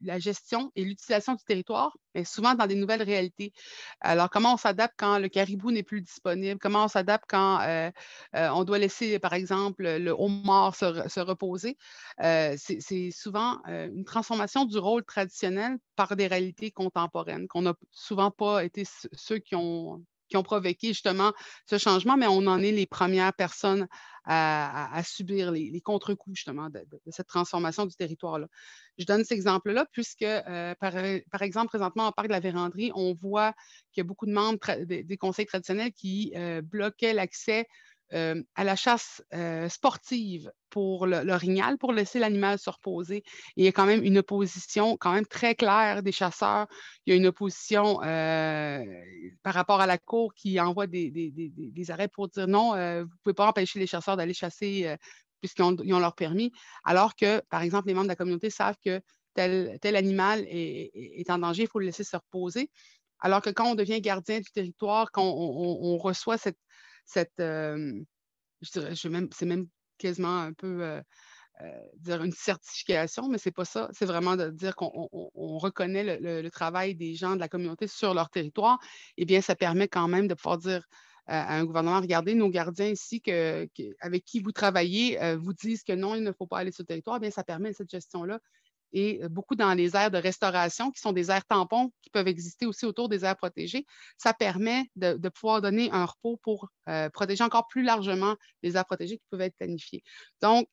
la gestion et l'utilisation du territoire, mais souvent dans des nouvelles réalités. Alors, comment on s'adapte quand le caribou n'est plus disponible? Comment on s'adapte quand on doit laisser, par exemple, le homard se reposer? C'est souvent une transformation du rôle traditionnel par des réalités contemporaines, qu'on n'a souvent pas été ceux qui ont provoqué justement ce changement, mais on en est les premières personnes à subir les contre-coups justement de cette transformation du territoire-là. Je donne cet exemple-là puisque, par exemple, présentement, au Parc de la Vérandrie, on voit qu'il y a beaucoup de membres des conseils traditionnels qui bloquaient l'accès à la chasse sportive pour l'orignal, pour laisser l'animal se reposer. Et il y a quand même une opposition quand même très claire des chasseurs. Il y a une opposition par rapport à la Cour qui envoie des arrêts pour dire non, vous ne pouvez pas empêcher les chasseurs d'aller chasser puisqu'ils ont leur permis, alors que, par exemple, les membres de la communauté savent que tel animal est en danger, il faut le laisser se reposer. Alors que quand on devient gardien du territoire, quand on reçoit je dirais, c'est même quasiment un peu dire une certification, mais c'est pas ça. C'est vraiment de dire qu'on reconnaît le travail des gens de la communauté sur leur territoire. Eh bien, ça permet quand même de pouvoir dire à un gouvernement, regardez, nos gardiens ici avec qui vous travaillez vous disent que non, il ne faut pas aller sur le territoire. Eh bien, ça permet cette gestion-là. Et beaucoup dans les aires de restauration, qui sont des aires tampons qui peuvent exister aussi autour des aires protégées, ça permet de pouvoir donner un repos pour protéger encore plus largement les aires protégées qui peuvent être planifiées. Donc,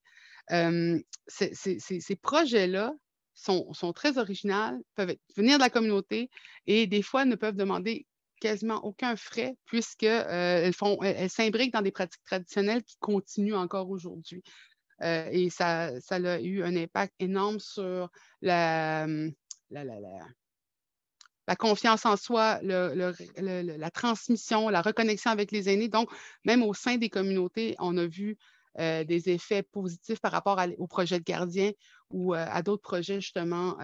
ces projets-là sont très originaux, peuvent venir de la communauté et des fois ne peuvent demander quasiment aucun frais puisqu'elles s'imbriquent dans des pratiques traditionnelles qui continuent encore aujourd'hui. Et ça a eu un impact énorme sur la confiance en soi, la transmission, la reconnexion avec les aînés. Donc, même au sein des communautés, on a vu des effets positifs par rapport au projet de gardien ou à d'autres projets, justement,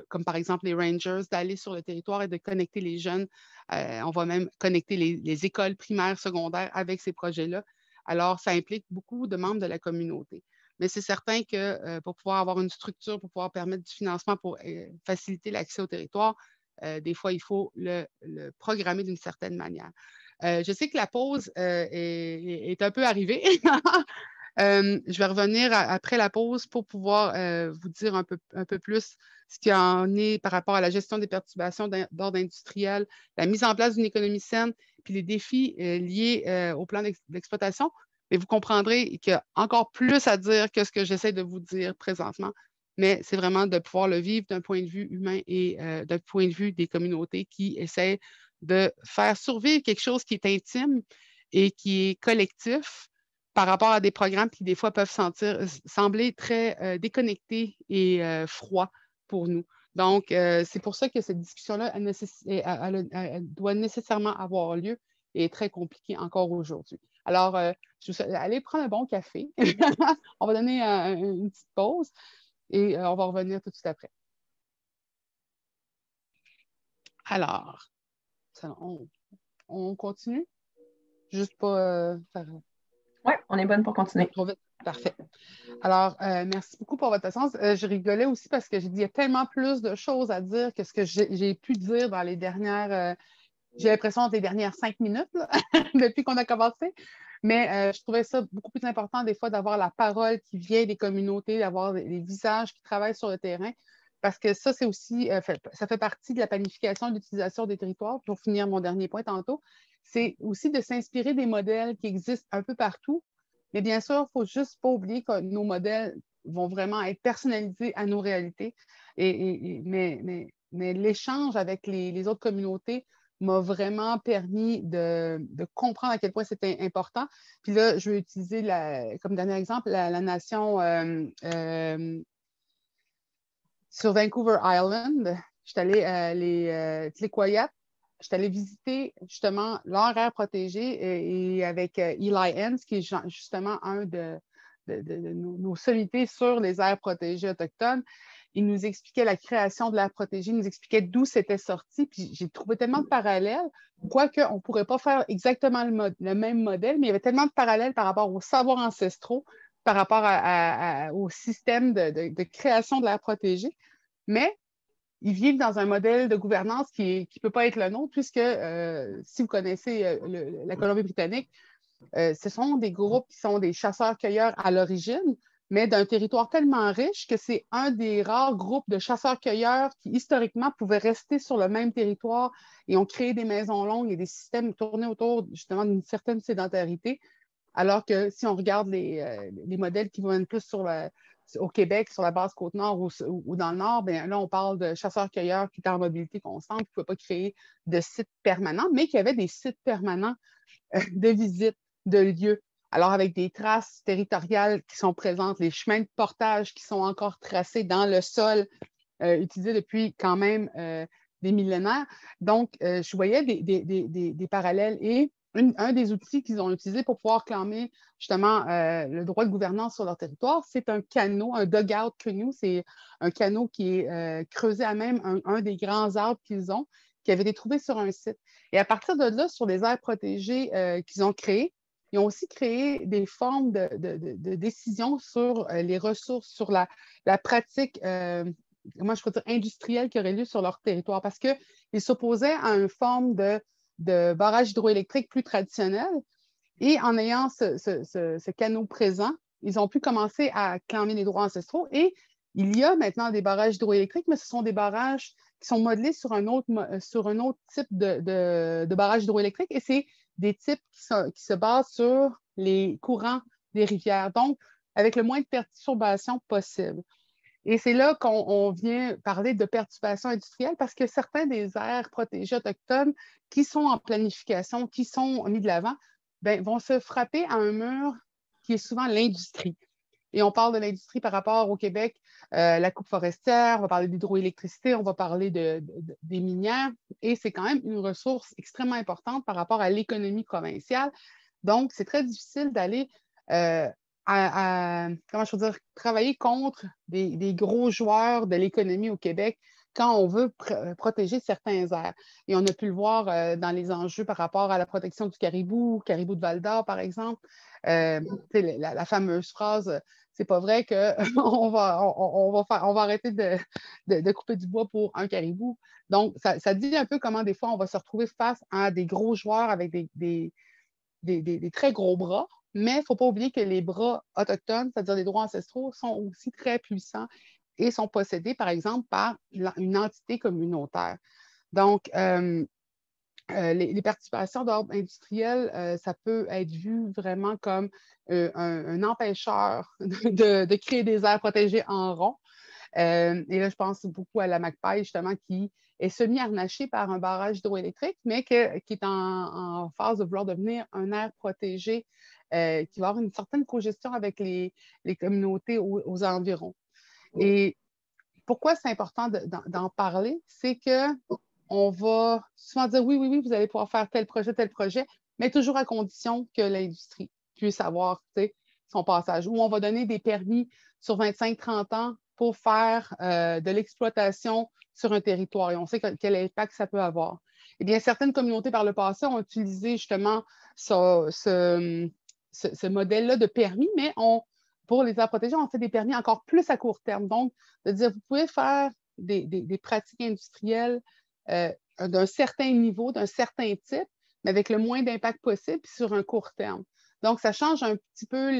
comme par exemple les Rangers, d'aller sur le territoire et de connecter les jeunes. On va même connecter les écoles primaires, secondaires avec ces projets-là. Alors, ça implique beaucoup de membres de la communauté. Mais c'est certain que pour pouvoir avoir une structure, pour pouvoir permettre du financement, pour faciliter l'accès au territoire, des fois, il faut le programmer d'une certaine manière. Je sais que la pause est un peu arrivée. Je vais revenir après la pause pour pouvoir vous dire un peu plus ce qu'il en est par rapport à la gestion des perturbations d'ordre industriel, la mise en place d'une économie saine, puis les défis liés au plan d'exploitation. Mais vous comprendrez qu'il y a encore plus à dire que ce que j'essaie de vous dire présentement. Mais c'est vraiment de pouvoir le vivre d'un point de vue humain et d'un point de vue des communautés qui essaient de faire survivre quelque chose qui est intime et qui est collectif par rapport à des programmes qui, des fois, peuvent sembler très déconnectés et froids pour nous. Donc, c'est pour ça que cette discussion-là, elle doit nécessairement avoir lieu et est très compliquée encore aujourd'hui. Alors, allez prendre un bon café. On va donner une petite pause et on va revenir tout de suite après. Alors, on continue? Juste pas faire... Oui, on est bonne pour continuer. Trop vite. Parfait. Alors, merci beaucoup pour votre patience. Je rigolais aussi parce que j'ai dit qu'il y a tellement plus de choses à dire que ce que j'ai pu dire dans les dernières... j'ai l'impression des dernières 5 minutes là, depuis qu'on a commencé. Mais je trouvais ça beaucoup plus important des fois d'avoir la parole qui vient des communautés, d'avoir les visages qui travaillent sur le terrain. Parce que ça, c'est aussi, ça fait partie de la planification et de l'utilisation des territoires. Pour finir mon dernier point tantôt, c'est aussi de s'inspirer des modèles qui existent un peu partout. Mais bien sûr, il ne faut juste pas oublier que nos modèles vont vraiment être personnalisés à nos réalités. Mais l'échange avec les autres communautés m'a vraiment permis de comprendre à quel point c'était important. Puis là, je vais utiliser comme dernier exemple la nation sur Vancouver Island. Je suis allée les Tliquayat. Je suis allée visiter justement leur aire protégée et avec Eli Hens, qui est justement un de nos sommités sur les aires protégées autochtones. Il nous expliquait la création de l'aire protégée, il nous expliquait d'où c'était sorti. Puis j'ai trouvé tellement de parallèles, quoique on ne pourrait pas faire exactement le même modèle, mais il y avait tellement de parallèles par rapport aux savoirs ancestraux, par rapport au système de création de l'aire protégée, mais ils vivent dans un modèle de gouvernance qui ne peut pas être le nôtre, puisque si vous connaissez la Colombie-Britannique, ce sont des groupes qui sont des chasseurs-cueilleurs à l'origine, mais d'un territoire tellement riche que c'est un des rares groupes de chasseurs-cueilleurs qui, historiquement, pouvaient rester sur le même territoire et ont créé des maisons longues et des systèmes tournés autour, justement, d'une certaine sédentarité. Alors que si on regarde les modèles qui vont plus au Québec, sur la basse Côte-Nord ou dans le Nord, bien là, on parle de chasseurs-cueilleurs qui étaient en mobilité constante, qui ne pouvaient pas créer de sites permanents, mais qui avaient des sites permanents de visite, de lieux. Alors, avec des traces territoriales qui sont présentes, les chemins de portage qui sont encore tracés dans le sol, utilisés depuis quand même des millénaires. Donc, je voyais des parallèles et un des outils qu'ils ont utilisé pour pouvoir clamer justement le droit de gouvernance sur leur territoire, c'est un canot, un dugout canoe. C'est un canot qui est creusé à même un des grands arbres qu'ils ont, qui avait été trouvé sur un site. Et à partir de là, sur les aires protégées qu'ils ont créées, ils ont aussi créé des formes de décision sur les ressources, sur la pratique, comment je peux dire, industrielle qui aurait lieu sur leur territoire, parce qu'ils s'opposaient à une forme de barrage hydroélectrique plus traditionnel. Et en ayant ce canot présent, ils ont pu commencer à clamer les droits ancestraux. Et il y a maintenant des barrages hydroélectriques, mais ce sont des barrages qui sont modelés sur un autre type de barrage hydroélectrique. Et c'est des types qui se basent sur les courants des rivières, donc avec le moins de perturbations possible. Et c'est là qu'on vient parler de perturbations industrielles parce que certains des aires protégées autochtones qui sont en planification, qui sont mis de l'avant, vont se frapper à un mur qui est souvent l'industrie. Et on parle de l'industrie par rapport au Québec, la coupe forestière, on va parler d'hydroélectricité, on va parler des minières, et c'est quand même une ressource extrêmement importante par rapport à l'économie provinciale. Donc, c'est très difficile d'aller comment je veux dire, travailler contre des gros joueurs de l'économie au Québec quand on veut protéger certains aires. Et on a pu le voir dans les enjeux par rapport à la protection du caribou de Val-d'Or, par exemple. La fameuse phrase « c'est pas vrai qu'on va arrêter de couper du bois pour un caribou ». Donc, ça dit un peu comment des fois on va se retrouver face à des gros joueurs avec des très gros bras. Mais il ne faut pas oublier que les bras autochtones, c'est-à-dire les droits ancestraux, sont aussi très puissants et sont possédés, par exemple, par une entité communautaire. Donc, les participations d'ordre industriel, ça peut être vu vraiment comme un empêcheur de créer des aires protégées en rond. Et là, je pense beaucoup à la Magpie, justement, qui est semi-harnachée par un barrage hydroélectrique, mais qui est en phase de vouloir devenir un aire protégée qui va avoir une certaine cogestion avec les communautés aux environs. Et pourquoi c'est important d'en parler? C'est qu'on va souvent dire oui, vous allez pouvoir faire tel projet, mais toujours à condition que l'industrie puisse avoir son passage. Ou on va donner des permis sur 25-30 ans pour faire de l'exploitation sur un territoire. Et on sait quel impact ça peut avoir. Eh bien, certaines communautés par le passé ont utilisé justement ce modèle-là de permis, mais pour les aires protégées, on fait des permis encore plus à court terme. Donc, de dire, vous pouvez faire des pratiques industrielles d'un certain niveau, d'un certain type, mais avec le moins d'impact possible sur un court terme. Donc, ça change un petit peu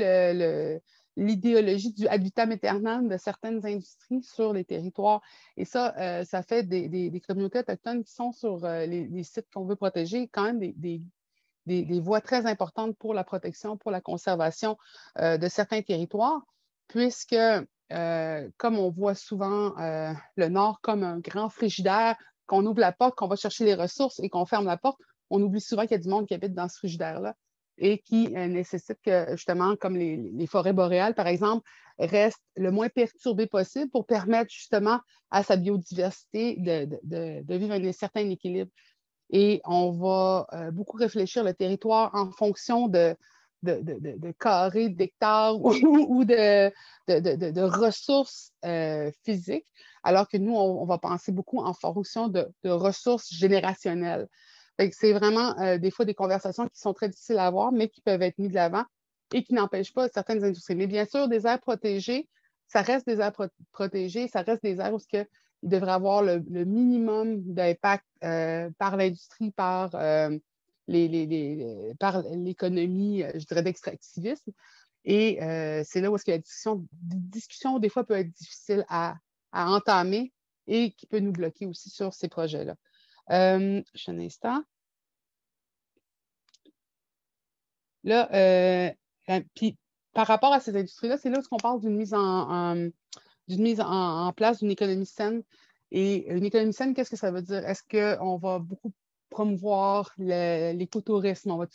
l'idéologie du habitat aeternam de certaines industries sur les territoires. Et ça, ça fait des communautés autochtones qui sont sur les sites qu'on veut protéger quand même des voies très importantes pour la protection, pour la conservation de certains territoires, puisque, comme on voit souvent le Nord comme un grand frigidaire, qu'on ouvre la porte, qu'on va chercher les ressources et qu'on ferme la porte, on oublie souvent qu'il y a du monde qui habite dans ce frigidaire-là et qui nécessite que, justement, comme les forêts boréales, par exemple, restent le moins perturbées possible pour permettre, justement, à sa biodiversité de vivre un certain équilibre. Et on va beaucoup réfléchir le territoire en fonction de carrés, d'hectares ou de ressources physiques, alors que nous, on va penser beaucoup en fonction de ressources générationnelles. C'est vraiment des fois des conversations qui sont très difficiles à avoir, mais qui peuvent être mises de l'avant et qui n'empêchent pas certaines industries. Mais bien sûr, des aires protégées, ça reste des aires protégées, ça reste des aires où il devrait avoir le minimum d'impact par l'industrie, par l'économie, je dirais, d'extractivisme. Et c'est là où est-ce que la discussion, des fois, peut être difficile à entamer et qui peut nous bloquer aussi sur ces projets-là. Juste un instant. Là, puis par rapport à ces industries-là, c'est là où on parle d'une mise en place d'une économie saine. Et une économie saine, qu'est-ce que ça veut dire? Est-ce qu'on va beaucoup promouvoir l'écotourisme? On va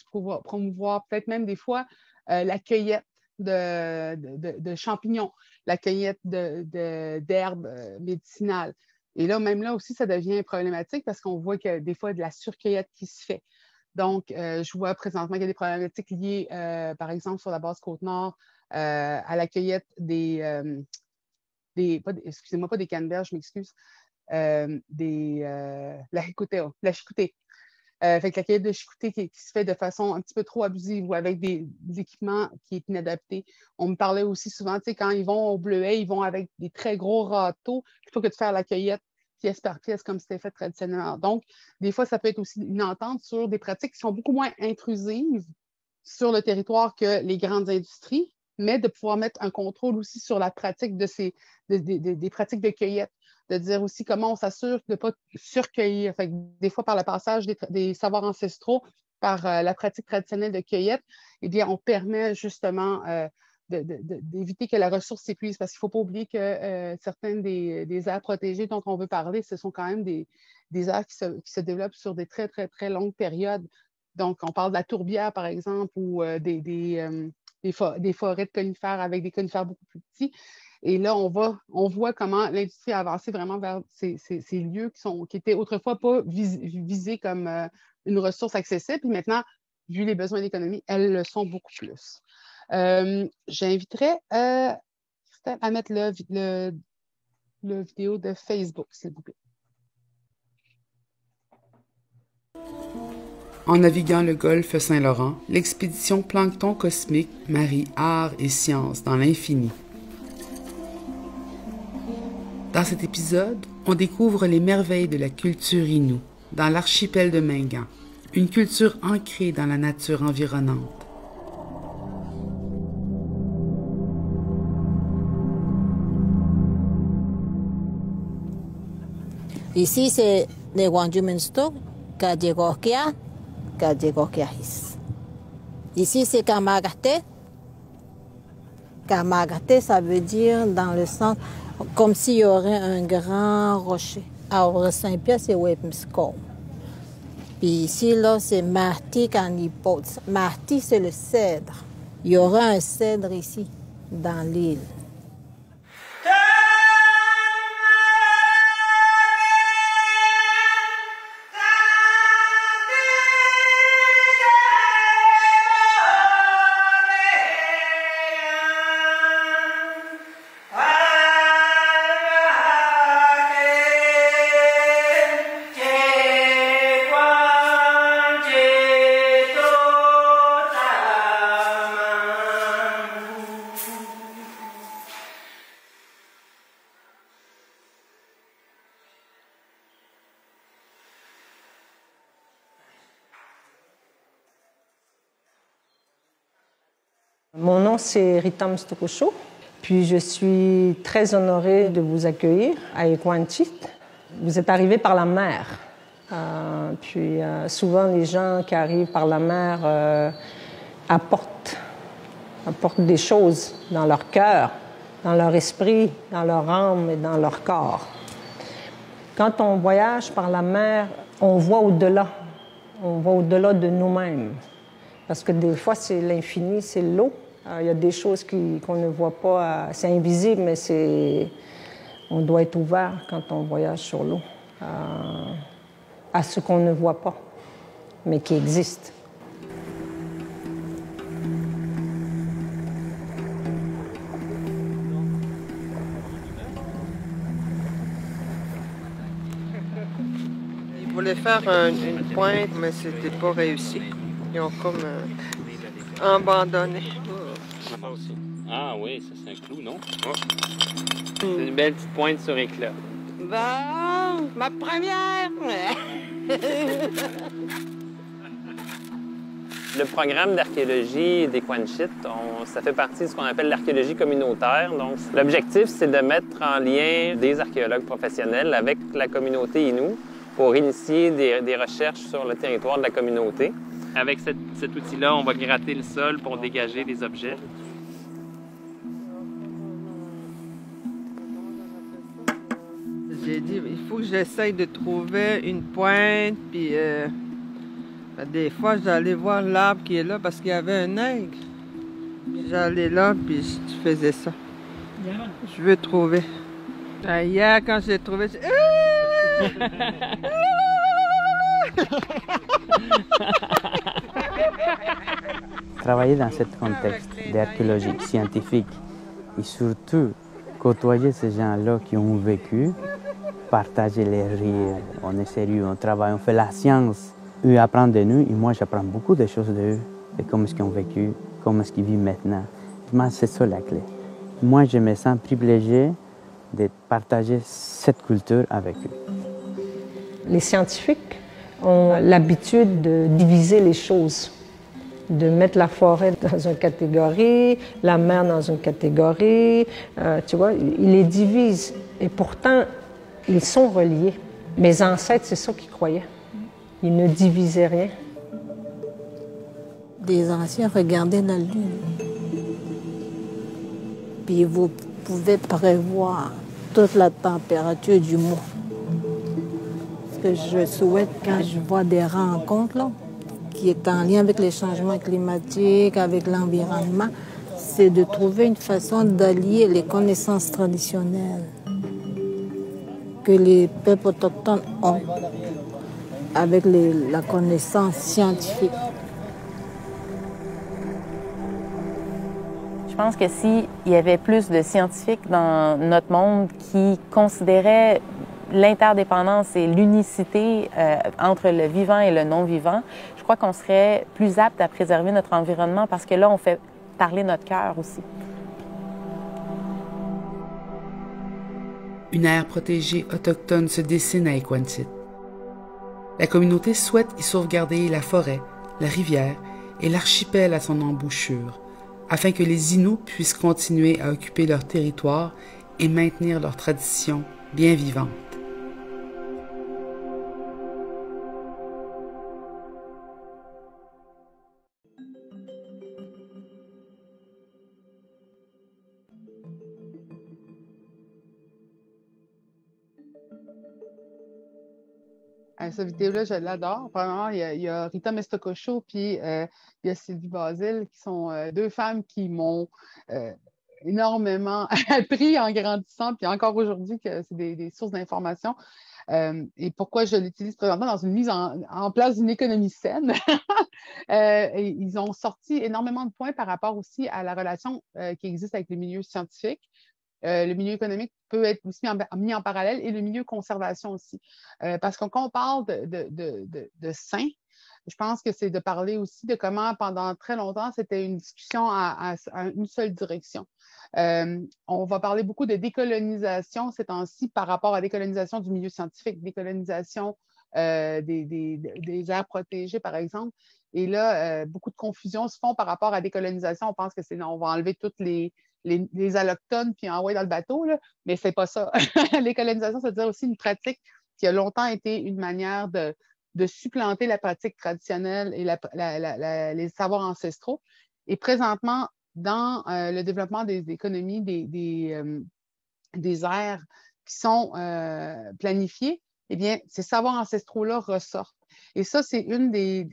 promouvoir peut-être même des fois la cueillette de champignons, la cueillette d'herbes médicinales. Et là, même là aussi, ça devient problématique parce qu'on voit qu'il y a des fois de la surcueillette qui se fait. Donc, je vois présentement qu'il y a des problématiques liées, par exemple, sur la base Côte-Nord, à la cueillette excusez-moi, pas des canneberges, je m'excuse, la chicoutée. Fait que la cueillette de chicoutée qui se fait de façon un petit peu trop abusive ou avec des équipements qui sont inadaptés. On me parlait aussi souvent, tu sais, quand ils vont au bleuet, ils vont avec des très gros râteaux plutôt que de faire la cueillette pièce par pièce comme c'était fait traditionnellement. Donc, des fois, ça peut être aussi une entente sur des pratiques qui sont beaucoup moins intrusives sur le territoire que les grandes industries, mais de pouvoir mettre un contrôle aussi sur la pratique des pratiques de cueillette, de dire aussi comment on s'assure de ne pas surcueillir. Fait que des fois, par le passage des savoirs ancestraux, par la pratique traditionnelle de cueillette, eh bien, on permet justement d'éviter que la ressource s'épuise, parce qu'il ne faut pas oublier que certaines des aires protégées dont on veut parler, ce sont quand même des aires qui se développent sur des très, très, très longues périodes. Donc, on parle de la tourbière, par exemple, ou des forêts de conifères avec des conifères beaucoup plus petits. Et là, on voit comment l'industrie a avancé vraiment vers ces lieux qui étaient autrefois pas visés comme une ressource accessible. Puis maintenant, vu les besoins d'économie, elles le sont beaucoup plus. J'inviterais Christelle à mettre le vidéo de Facebook, s'il vous plaît. En naviguant le golfe Saint-Laurent, l'expédition Plancton Cosmique marie art et science dans l'infini. Dans cet épisode, on découvre les merveilles de la culture Innu dans l'archipel de Mingan, une culture ancrée dans la nature environnante. Ici, c'est le Wanjuminsto, Kadjegokia, Kadjegokiahis. Ici, c'est Kamagate. Kamagate, ça veut dire dans le sens comme s'il y aurait un grand rocher. Alors, Saint-Pierre, c'est Wepmsco. Puis ici, là, c'est Marti Kanipot. Marti, c'est le cèdre. Il y aura un cèdre ici, dans l'île. Mon nom, c'est Rita Mstokusho, puis je suis très honorée de vous accueillir à Ekwantit. Vous êtes arrivés par la mer. Souvent, les gens qui arrivent par la mer apportent des choses dans leur cœur, dans leur esprit, dans leur âme et dans leur corps. Quand on voyage par la mer, on voit au-delà. On voit au-delà de nous-mêmes. Parce que des fois, c'est l'infini, c'est l'eau. Il y a des choses qu'on ne voit pas, c'est invisible, mais on doit être ouvert quand on voyage sur l'eau à ce qu'on ne voit pas, mais qui existe. Ils voulaient faire une pointe, mais c'était pas réussi. Ils ont comme abandonné. Ah oui, ça c'est un clou, non? C'est une belle petite pointe sur éclat. Bon, ma première! Le programme d'archéologie des Coinchit, ça fait partie de ce qu'on appelle l'archéologie communautaire. Donc, l'objectif, c'est de mettre en lien des archéologues professionnels avec la communauté Innu pour initier des recherches sur le territoire de la communauté. Avec cet outil-là, on va gratter le sol pour dégager des objets. J'ai dit, il faut que j'essaye de trouver une pointe, puis des fois, j'allais voir l'arbre qui est là parce qu'il y avait un aigle. J'allais là, puis je faisais ça. Je veux trouver. Hier, quand j'ai trouvé, j'ai... Travailler dans ce contexte d'archéologie scientifique et surtout côtoyer ces gens-là qui ont vécu, partager les rires, on est sérieux, on travaille, on fait la science. Eux apprennent de nous et moi j'apprends beaucoup de choses d'eux, de comment est-ce qu'ils ont vécu, comment est-ce qu'ils vivent maintenant. Moi, c'est ça la clé. Moi, je me sens privilégié de partager cette culture avec eux. Les scientifiques ont l'habitude de diviser les choses, de mettre la forêt dans une catégorie, la mer dans une catégorie, tu vois, ils les divisent. Et pourtant, ils sont reliés. Mes ancêtres, c'est ça qu'ils croyaient. Ils ne divisaient rien. Des anciens regardaient la lune. Puis vous pouvez prévoir toute la température du mois. Ce que je souhaite quand je vois des rencontres là, qui est en lien avec les changements climatiques, avec l'environnement, c'est de trouver une façon d'allier les connaissances traditionnelles que les peuples autochtones ont avec la connaissance scientifique. Je pense que s'il y avait plus de scientifiques dans notre monde qui considéraient l'interdépendance et l'unicité entre le vivant et le non-vivant, je crois qu'on serait plus apte à préserver notre environnement parce que là, on fait parler notre cœur aussi. Une aire protégée autochtone se dessine à Equantit. La communauté souhaite y sauvegarder la forêt, la rivière et l'archipel à son embouchure, afin que les Inuits puissent continuer à occuper leur territoire et maintenir leurs traditions bien vivantes. Cette vidéo-là, je l'adore. Premièrement, il y a Rita Mestocosho puis il y a Sylvie Basile, qui sont deux femmes qui m'ont énormément appris en grandissant, puis encore aujourd'hui, que c'est des sources d'information. Et pourquoi je l'utilise présentement dans une mise en place d'une économie saine. Et ils ont sorti énormément de points par rapport aussi à la relation qui existe avec les milieux scientifiques. Le milieu économique peut être aussi mis en parallèle et le milieu conservation aussi. Parce que quand on parle de sain, je pense que c'est de parler aussi de comment, pendant très longtemps, c'était une discussion à une seule direction. On va parler beaucoup de décolonisation ces temps-ci par rapport à décolonisation du milieu scientifique, décolonisation des aires protégées, par exemple. Et là, beaucoup de confusions se font par rapport à décolonisation. On pense que on va enlever toutes les allochtones puis envoyer dans le bateau, là, mais c'est pas ça. Les colonisations, ça veut dire aussi une pratique qui a longtemps été une manière de supplanter la pratique traditionnelle et les savoirs ancestraux. Et présentement, dans le développement des économies, des aires qui sont planifiées, eh bien, ces savoirs ancestraux-là ressortent. Et ça, c'est une des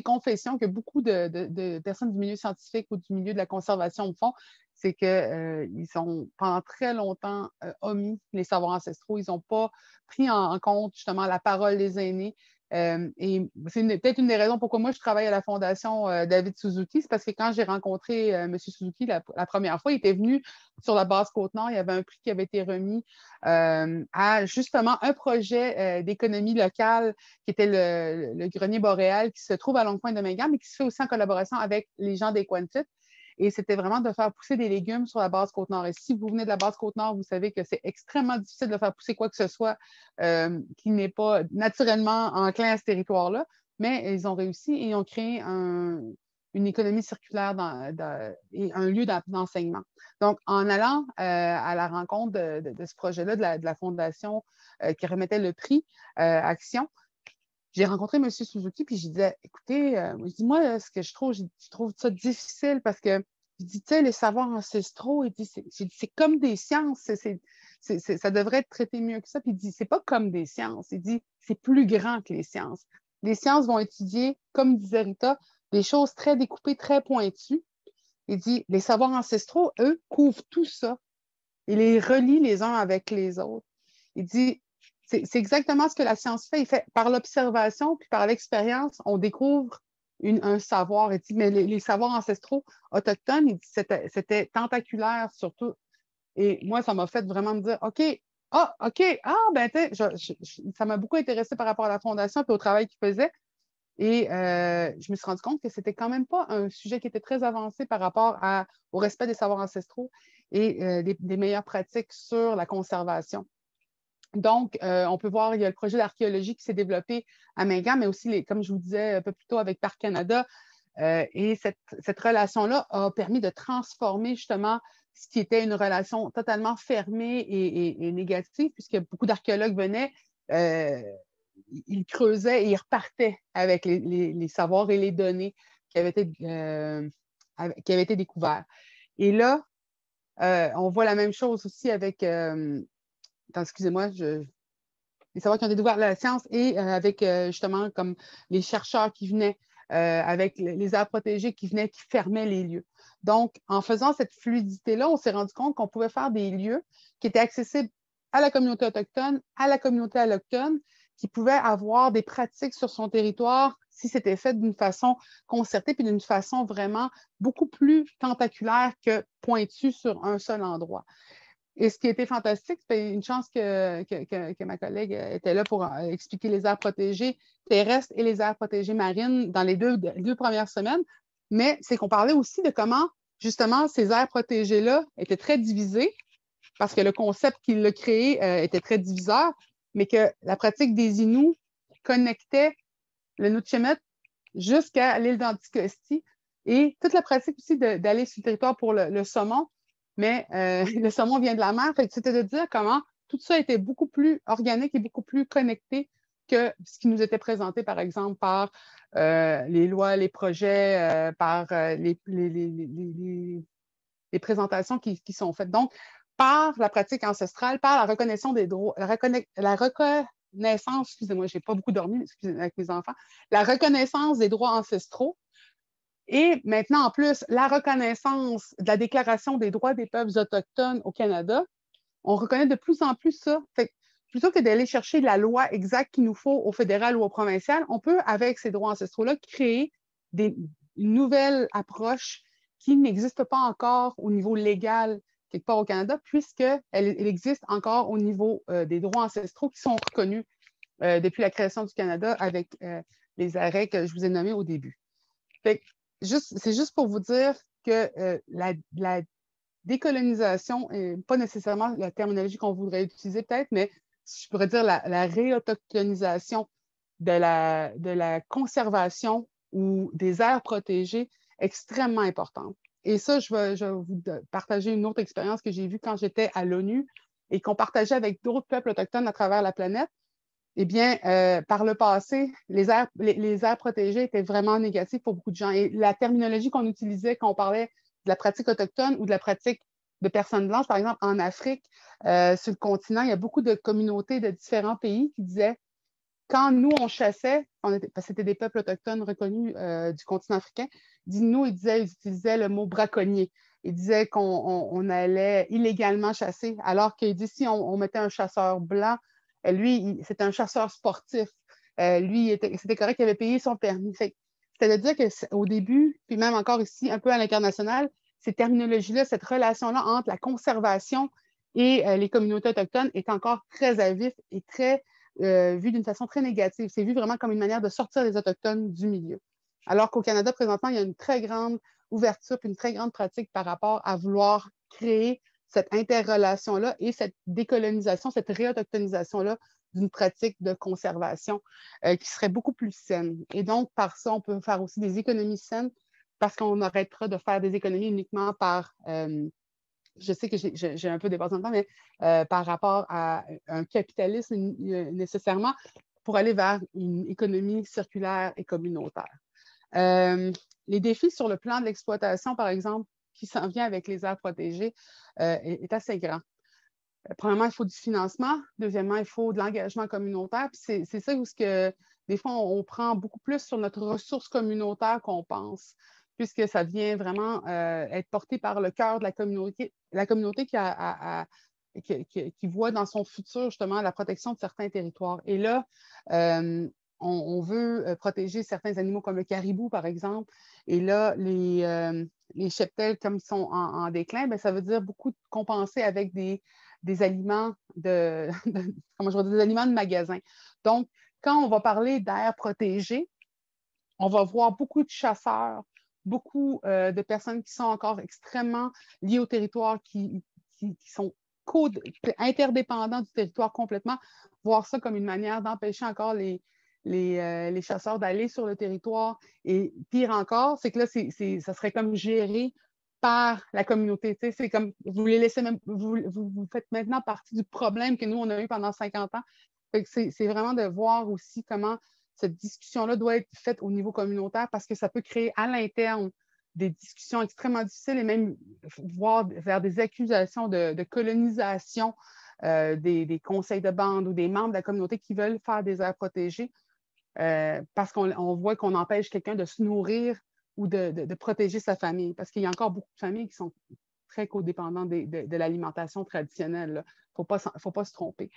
confessions que beaucoup de personnes du milieu scientifique ou du milieu de la conservation font, c'est qu'ils ont pendant très longtemps omis les savoirs ancestraux. Ils n'ont pas pris en compte justement la parole des aînés. Et c'est peut-être une des raisons pourquoi moi je travaille à la Fondation David Suzuki, c'est parce que quand j'ai rencontré M. Suzuki la première fois, il était venu sur la Basse-Côte-Nord, il y avait un prix qui avait été remis à justement un projet d'économie locale qui était le grenier boréal qui se trouve à Longue-Pointe-de-Mingan, mais qui se fait aussi en collaboration avec les gens d'Equantit. Et c'était vraiment de faire pousser des légumes sur la base Côte-Nord. Et si vous venez de la base Côte-Nord, vous savez que c'est extrêmement difficile de faire pousser quoi que ce soit qui n'est pas naturellement enclin à ce territoire-là. Mais ils ont réussi et ils ont créé une économie circulaire et un lieu d'enseignement. Donc, en allant à la rencontre de ce projet-là, de la fondation qui remettait le prix Action, j'ai rencontré M. Suzuki, puis je disais, écoutez, moi, ce que je trouve ça difficile parce que, je dis, tu sais, les savoirs ancestraux, il dit, c'est comme des sciences, ça devrait être traité mieux que ça. Puis il dit, c'est pas comme des sciences, il dit, c'est plus grand que les sciences. Les sciences vont étudier, comme disait Rita, des choses très découpées, très pointues. Il dit, les savoirs ancestraux, eux, couvrent tout ça et les relient les uns avec les autres. Il dit, c'est exactement ce que la science fait. Il fait par l'observation puis par l'expérience, on découvre un savoir. Il dit, mais les savoirs ancestraux autochtones, il dit, c'était tentaculaire surtout. Et moi, ça m'a fait vraiment me dire, OK, ben, ça m'a beaucoup intéressé par rapport à la fondation et au travail qu'il faisait. Et je me suis rendu compte que c'était quand même pas un sujet qui était très avancé par rapport au respect des savoirs ancestraux et des meilleures pratiques sur la conservation. Donc, on peut voir, il y a le projet d'archéologie qui s'est développé à Mingan, mais aussi, comme je vous disais un peu plus tôt, avec Parc Canada. Et cette relation-là a permis de transformer justement ce qui était une relation totalement fermée et négative, puisque beaucoup d'archéologues venaient, ils creusaient et ils repartaient avec les savoirs et les données qui avaient été découverts. Et là, on voit la même chose aussi avec, excusez-moi, les savoirs qui ont découvert la science et avec justement comme les chercheurs qui venaient, avec les aires protégées qui venaient, qui fermaient les lieux. Donc, en faisant cette fluidité-là, on s'est rendu compte qu'on pouvait faire des lieux qui étaient accessibles à la communauté autochtone, à la communauté alloctone, qui pouvaient avoir des pratiques sur son territoire si c'était fait d'une façon concertée puis d'une façon vraiment beaucoup plus tentaculaire que pointue sur un seul endroit. Et ce qui était fantastique, c'est une chance que ma collègue était là pour expliquer les aires protégées terrestres et les aires protégées marines dans les deux premières semaines, mais c'est qu'on parlait aussi de comment, justement, ces aires protégées-là étaient très divisées parce que le concept qui l'a créé était très diviseur, mais que la pratique des Inuits connectait le Nuu-Tchemet jusqu'à l'île d'Anticosti et toute la pratique aussi d'aller sur le territoire pour le saumon, mais le saumon vient de la mer. C'était de dire comment tout ça était beaucoup plus organique et beaucoup plus connecté que ce qui nous était présenté, par exemple, par les lois, les projets, par les présentations qui sont faites. Donc, par la pratique ancestrale, par la reconnaissance des droits, excusez-moi, je n'ai pas beaucoup dormi avec mes enfants, la reconnaissance des droits ancestraux et maintenant, en plus, la reconnaissance de la Déclaration des droits des peuples autochtones au Canada, on reconnaît de plus en plus ça. Fait que, plutôt que d'aller chercher la loi exacte qu'il nous faut au fédéral ou au provincial, on peut, avec ces droits ancestraux-là, créer une nouvelle approche qui n'existe pas encore au niveau légal quelque part au Canada, puisqu'elle existe encore au niveau des droits ancestraux qui sont reconnus depuis la création du Canada avec les arrêts que je vous ai nommés au début. Fait que, c'est juste pour vous dire que la décolonisation n'est pas nécessairement la terminologie qu'on voudrait utiliser peut-être, mais je pourrais dire la réautochtonisation de la conservation ou des aires protégées extrêmement importante. Et ça, je vais vous partager une autre expérience que j'ai vue quand j'étais à l'ONU et qu'on partageait avec d'autres peuples autochtones à travers la planète. Eh bien, par le passé, les aires protégées étaient vraiment négatives pour beaucoup de gens. Et la terminologie qu'on utilisait quand on parlait de la pratique autochtone ou de la pratique de personnes blanches, par exemple, en Afrique, sur le continent, il y a beaucoup de communautés de différents pays qui disaient, quand nous, on chassait, parce que c'était des peuples autochtones reconnus du continent africain, ils utilisaient le mot braconnier. Ils disaient qu'on allait illégalement chasser, alors qu'ils disent si on mettait un chasseur blanc, lui, c'était un chasseur sportif. C'était correct, il avait payé son permis. C'est-à-dire qu'au début, puis même encore ici, un peu à l'international, ces terminologies-là, cette relation-là entre la conservation et les communautés autochtones est encore très à vif et très vue d'une façon très négative. C'est vu vraiment comme une manière de sortir les Autochtones du milieu. Alors qu'au Canada, présentement, il y a une très grande ouverture puis une très grande pratique par rapport à vouloir créer cette interrelation-là et cette décolonisation, cette réautochtonisation-là d'une pratique de conservation qui serait beaucoup plus saine. Et donc, par ça, on peut faire aussi des économies saines parce qu'on arrêtera de faire des économies uniquement par, je sais que j'ai un peu dépassé le temps, mais par rapport à un capitalisme nécessairement pour aller vers une économie circulaire et communautaire. Les défis sur le plan de l'exploitation, par exemple, qui s'en vient avec les aires protégées, est assez grand. Premièrement, il faut du financement. Deuxièmement, il faut de l'engagement communautaire. Puis c'est ça où des fois, on prend beaucoup plus sur notre ressource communautaire qu'on pense, puisque ça vient vraiment être porté par le cœur de la communauté qui voit dans son futur, justement, la protection de certains territoires. Et là, on veut protéger certains animaux comme le caribou, par exemple. Et là, les cheptels, comme ils sont en déclin, bien, ça veut dire beaucoup compenser avec des aliments comment je vais dire, des aliments de magasin. Donc, quand on va parler d'aires protégées, on va voir beaucoup de chasseurs, beaucoup de personnes qui sont encore extrêmement liées au territoire, qui sont interdépendants du territoire complètement, voir ça comme une manière d'empêcher encore les chasseurs d'aller sur le territoire. Et pire encore, c'est que là, ça serait comme géré par la communauté. C'est comme vous les laissez même, vous faites maintenant partie du problème que nous, on a eu pendant 50 ans. C'est vraiment de voir aussi comment cette discussion-là doit être faite au niveau communautaire parce que ça peut créer à l'interne des discussions extrêmement difficiles et même voir vers des accusations de colonisation des conseils de bande ou des membres de la communauté qui veulent faire des aires protégées parce qu'on voit qu'on empêche quelqu'un de se nourrir ou de protéger sa famille. Parce qu'il y a encore beaucoup de familles qui sont très codépendantes de l'alimentation traditionnelle. Il ne faut pas se tromper.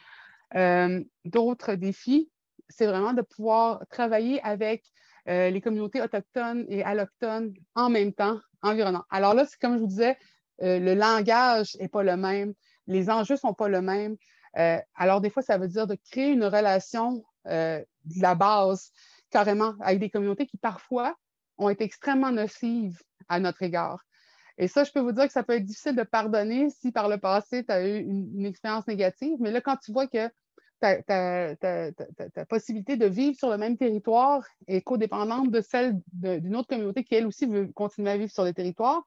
D'autres défis, c'est vraiment de pouvoir travailler avec les communautés autochtones et allochtones en même temps, environnant. Alors là, c'est comme je vous disais, le langage n'est pas le même, les enjeux ne sont pas le même. Alors des fois, ça veut dire de créer une relation de la base, carrément, avec des communautés qui parfois ont été extrêmement nocives à notre égard. Et ça, je peux vous dire que ça peut être difficile de pardonner si par le passé, tu as eu une expérience négative. Mais là, quand tu vois que ta possibilité de vivre sur le même territoire est codépendante de celle d'une autre communauté qui, elle aussi, veut continuer à vivre sur le territoire,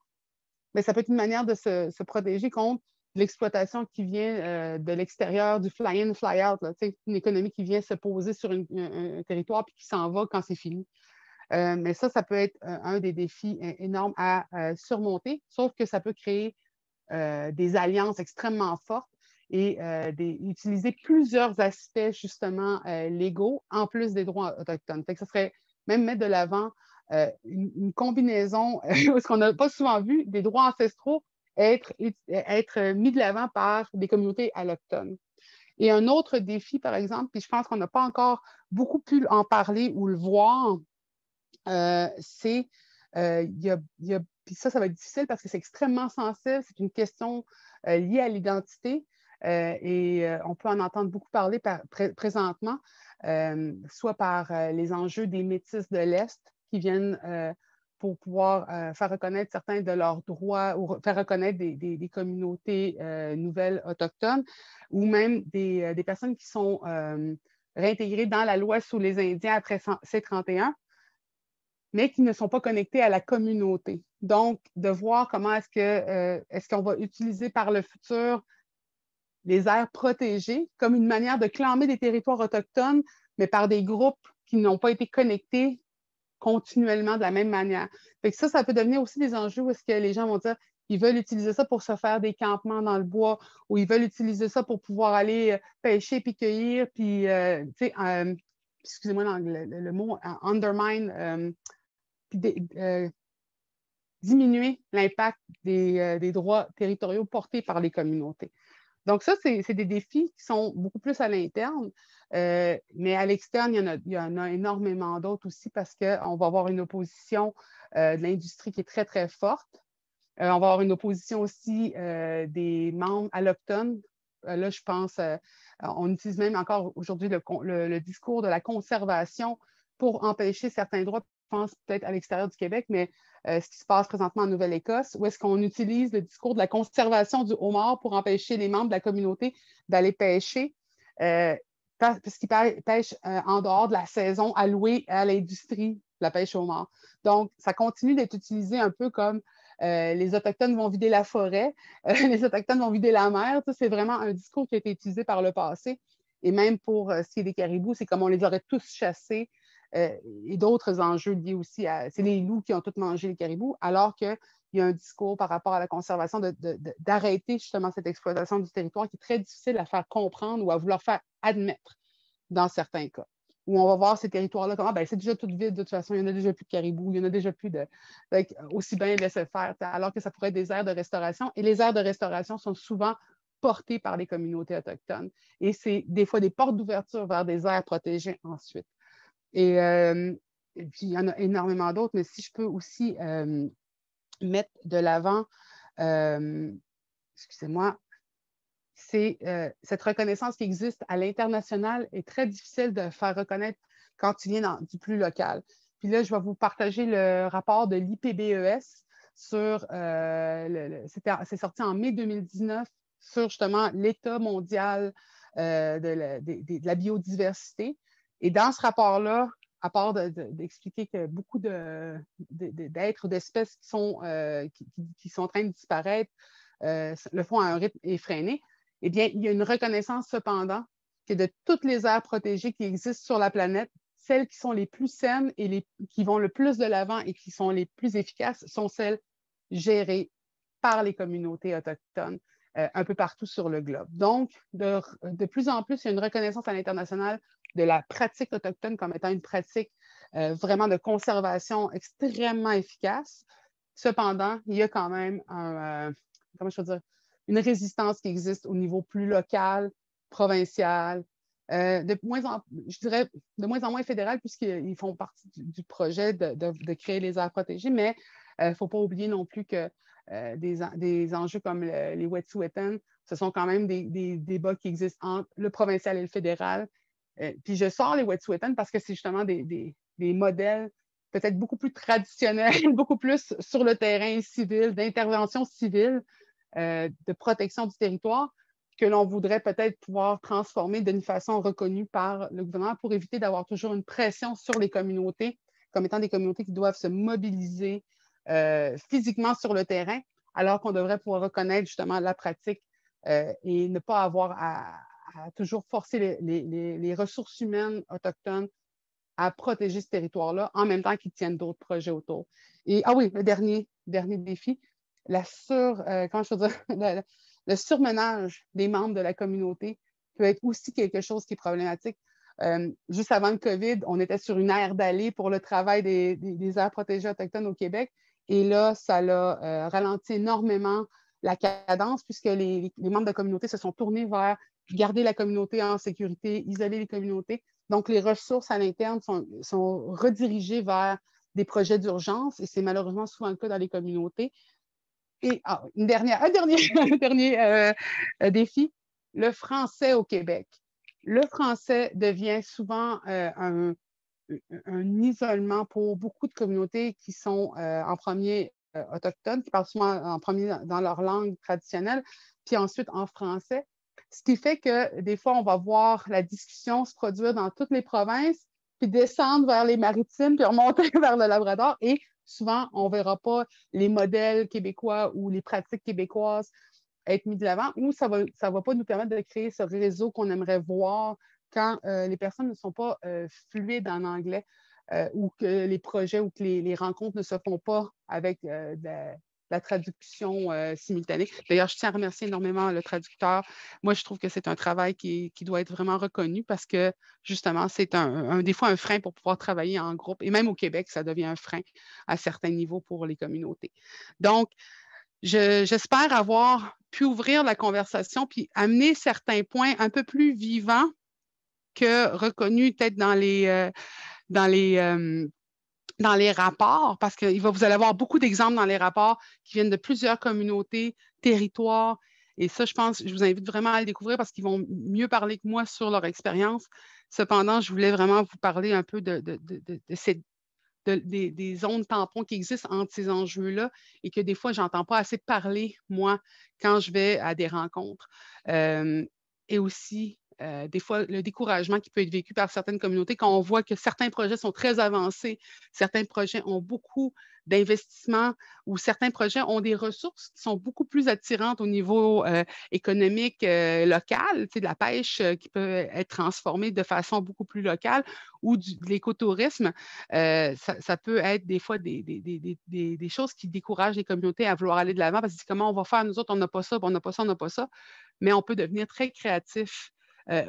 mais ça peut être une manière de se protéger contre l'exploitation qui vient de l'extérieur, du fly-in, fly-out, une économie qui vient se poser sur un territoire puis qui s'en va quand c'est fini. Mais ça peut être un des défis énormes à surmonter, sauf que ça peut créer des alliances extrêmement fortes et utiliser plusieurs aspects, justement, légaux, en plus des droits autochtones. Fait que ça serait même mettre de l'avant une combinaison, ce qu'on n'a pas souvent vu, des droits ancestraux être mis de l'avant par des communautés allochtones. Et un autre défi, par exemple, puis je pense qu'on n'a pas encore beaucoup pu en parler ou le voir, c'est, puis ça va être difficile parce que c'est extrêmement sensible, c'est une question liée à l'identité et on peut en entendre beaucoup parler présentement, soit par les enjeux des métis de l'Est qui viennent pour pouvoir faire reconnaître certains de leurs droits ou faire reconnaître des communautés nouvelles autochtones ou même des personnes qui sont réintégrées dans la loi sous les Indiens après C-31, mais qui ne sont pas connectés à la communauté. Donc, de voir comment est-ce qu'on va utiliser par le futur les aires protégées comme une manière de clamer des territoires autochtones, mais par des groupes qui n'ont pas été connectés continuellement de la même manière. Fait que ça peut devenir aussi des enjeux où est-ce que les gens vont dire qu'ils veulent utiliser ça pour se faire des campements dans le bois ou ils veulent utiliser ça pour pouvoir aller pêcher puis cueillir, puis, excusez-moi le mot, undermine, diminuer l'impact des droits territoriaux portés par les communautés. Donc ça, c'est des défis qui sont beaucoup plus à l'interne, mais à l'externe, il y en a énormément d'autres aussi parce qu'on va avoir une opposition de l'industrie qui est très, très forte. On va avoir une opposition aussi des membres allochtones. Là, je pense, on utilise même encore aujourd'hui le discours de la conservation pour empêcher certains droits pense peut-être à l'extérieur du Québec, mais ce qui se passe présentement en Nouvelle-Écosse, où est-ce qu'on utilise le discours de la conservation du homard pour empêcher les membres de la communauté d'aller pêcher, parce qu'ils pêchent en dehors de la saison allouée à l'industrie de la pêche au homard. Donc, ça continue d'être utilisé un peu comme les Autochtones vont vider la forêt, les Autochtones vont vider la mer. C'est vraiment un discours qui a été utilisé par le passé. Et même pour ce qui est des caribous, c'est comme on les aurait tous chassés et d'autres enjeux liés aussi à... C'est les loups qui ont tous mangé les caribous, alors qu'il y a un discours par rapport à la conservation d'arrêter justement cette exploitation du territoire qui est très difficile à faire comprendre ou à vouloir faire admettre dans certains cas. Où on va voir ces territoires-là comme c'est déjà tout vide, de toute façon, il n'y en a déjà plus de caribous, il n'y en a déjà plus de... aussi bien laisser faire, alors que ça pourrait être des aires de restauration. Et les aires de restauration sont souvent portées par les communautés autochtones. Et c'est des fois des portes d'ouverture vers des aires protégées ensuite. Et puis, il y en a énormément d'autres, mais si je peux aussi mettre de l'avant, excusez-moi, c'est cette reconnaissance qui existe à l'international est très difficile de faire reconnaître quand tu viens du plus local. Puis là, je vais vous partager le rapport de l'IPBES sur, c'est sorti en mai 2019, sur justement l'état mondial de la biodiversité. Et dans ce rapport-là, à part d'expliquer que beaucoup d'êtres, d'espèces qui sont en train de disparaître le font à un rythme effréné, eh bien, il y a une reconnaissance cependant que de toutes les aires protégées qui existent sur la planète, celles qui sont les plus saines et qui vont le plus de l'avant et qui sont les plus efficaces sont celles gérées par les communautés autochtones un peu partout sur le globe. Donc, de plus en plus, il y a une reconnaissance à l'international de la pratique autochtone comme étant une pratique vraiment de conservation extrêmement efficace. Cependant, il y a quand même comment je peux dire, une résistance qui existe au niveau plus local, provincial, je dirais de moins en moins fédéral, puisqu'ils font partie du projet de créer les aires protégées, mais il ne faut pas oublier non plus que des enjeux comme les Wet'suwet'en, ce sont quand même des débats qui existent entre le provincial et le fédéral. Puis je sors les Wet'suwet'en parce que c'est justement des modèles peut-être beaucoup plus traditionnels, beaucoup plus sur le terrain civil, d'intervention civile, de protection du territoire, que l'on voudrait peut-être pouvoir transformer d'une façon reconnue par le gouvernement pour éviter d'avoir toujours une pression sur les communautés, comme étant des communautés qui doivent se mobiliser physiquement sur le terrain, alors qu'on devrait pouvoir reconnaître justement la pratique et ne pas avoir à toujours forcer les ressources humaines autochtones à protéger ce territoire-là en même temps qu'ils tiennent d'autres projets autour. Et, ah oui, le dernier défi, le surmenage des membres de la communauté peut être aussi quelque chose qui est problématique. Juste avant le COVID, on était sur une aire d'aller pour le travail des aires protégées autochtones au Québec. Et là, ça a ralenti énormément la cadence puisque les membres de la communauté se sont tournés vers garder la communauté en sécurité, isoler les communautés. Donc, les ressources à l'interne sont redirigées vers des projets d'urgence et c'est malheureusement souvent le cas dans les communautés. Et un dernier défi, le français au Québec. Le français devient souvent un isolement pour beaucoup de communautés qui sont en premier autochtones, qui parlent souvent en premier dans leur langue traditionnelle, puis ensuite en français. Ce qui fait que des fois, on va voir la discussion se produire dans toutes les provinces, puis descendre vers les maritimes, puis remonter vers le Labrador. Et souvent, on ne verra pas les modèles québécois ou les pratiques québécoises être mis de l'avant, ou ça ne va pas nous permettre de créer ce réseau qu'on aimerait voir quand les personnes ne sont pas fluides en anglais ou que les projets ou que les rencontres ne se font pas avec la traduction simultanée. D'ailleurs, je tiens à remercier énormément le traducteur. Moi, je trouve que c'est un travail qui doit être vraiment reconnu parce que, justement, c'est des fois un frein pour pouvoir travailler en groupe. Et même au Québec, ça devient un frein à certains niveaux pour les communautés. Donc, j'espère avoir pu ouvrir la conversation puis amener certains points un peu plus vivants que reconnus peut-être dans les rapports, parce que vous allez avoir beaucoup d'exemples dans les rapports qui viennent de plusieurs communautés, territoires, et ça, je pense, je vous invite vraiment à le découvrir parce qu'ils vont mieux parler que moi sur leur expérience. Cependant, je voulais vraiment vous parler un peu de des zones tampons qui existent entre ces enjeux-là et que des fois, je n'entends pas assez parler, moi, quand je vais à des rencontres. Et aussi, des fois, le découragement qui peut être vécu par certaines communautés quand on voit que certains projets sont très avancés, certains projets ont beaucoup d'investissements ou certains projets ont des ressources qui sont beaucoup plus attirantes au niveau économique local, de la pêche qui peut être transformée de façon beaucoup plus locale ou de l'écotourisme. Ça peut être des fois des choses qui découragent les communautés à vouloir aller de l'avant parce que comment on va faire, nous autres, on n'a pas ça, on n'a pas ça, on n'a pas ça, mais on peut devenir très créatif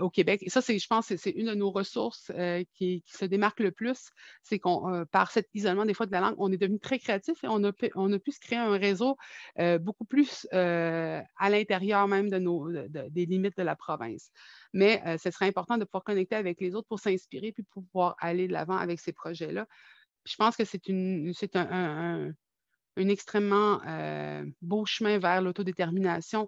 au Québec. Et ça, je pense que c'est une de nos ressources qui se démarque le plus, c'est qu'on, par cet isolement des fois de la langue, on est devenu très créatif et on a pu se créer un réseau beaucoup plus à l'intérieur même des limites de la province. Mais ce serait important de pouvoir connecter avec les autres pour s'inspirer puis pour pouvoir aller de l'avant avec ces projets-là. Puis je pense que c'est un extrêmement beau chemin vers l'autodétermination.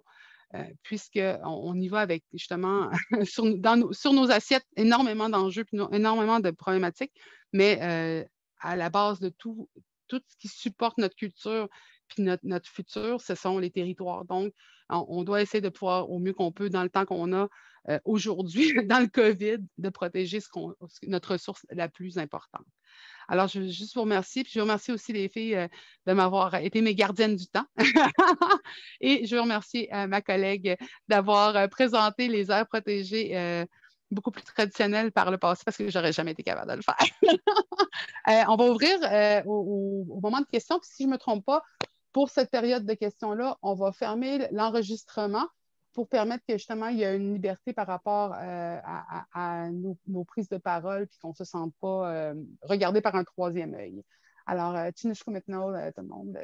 Puisqu'on y va avec justement sur nos assiettes énormément d'enjeux, puis énormément de problématiques, mais à la base de tout ce qui supporte notre culture puis notre futur, ce sont les territoires. Donc, on doit essayer de pouvoir, au mieux qu'on peut, dans le temps qu'on a aujourd'hui, dans le COVID, de protéger notre ressource la plus importante. Alors, je veux juste vous remercier. Puis je remercie aussi les filles de m'avoir été mes gardiennes du temps. Et je veux remercier ma collègue d'avoir présenté les aires protégées beaucoup plus traditionnelles par le passé parce que je n'aurais jamais été capable de le faire. On va ouvrir au moment de questions. Puis si je ne me trompe pas, pour cette période de questions-là, on va fermer l'enregistrement pour permettre que justement il y ait une liberté par rapport à nos prises de parole puis qu'on ne se sente pas regardé par un troisième œil. Alors, Tinishku maintenant, tout le monde.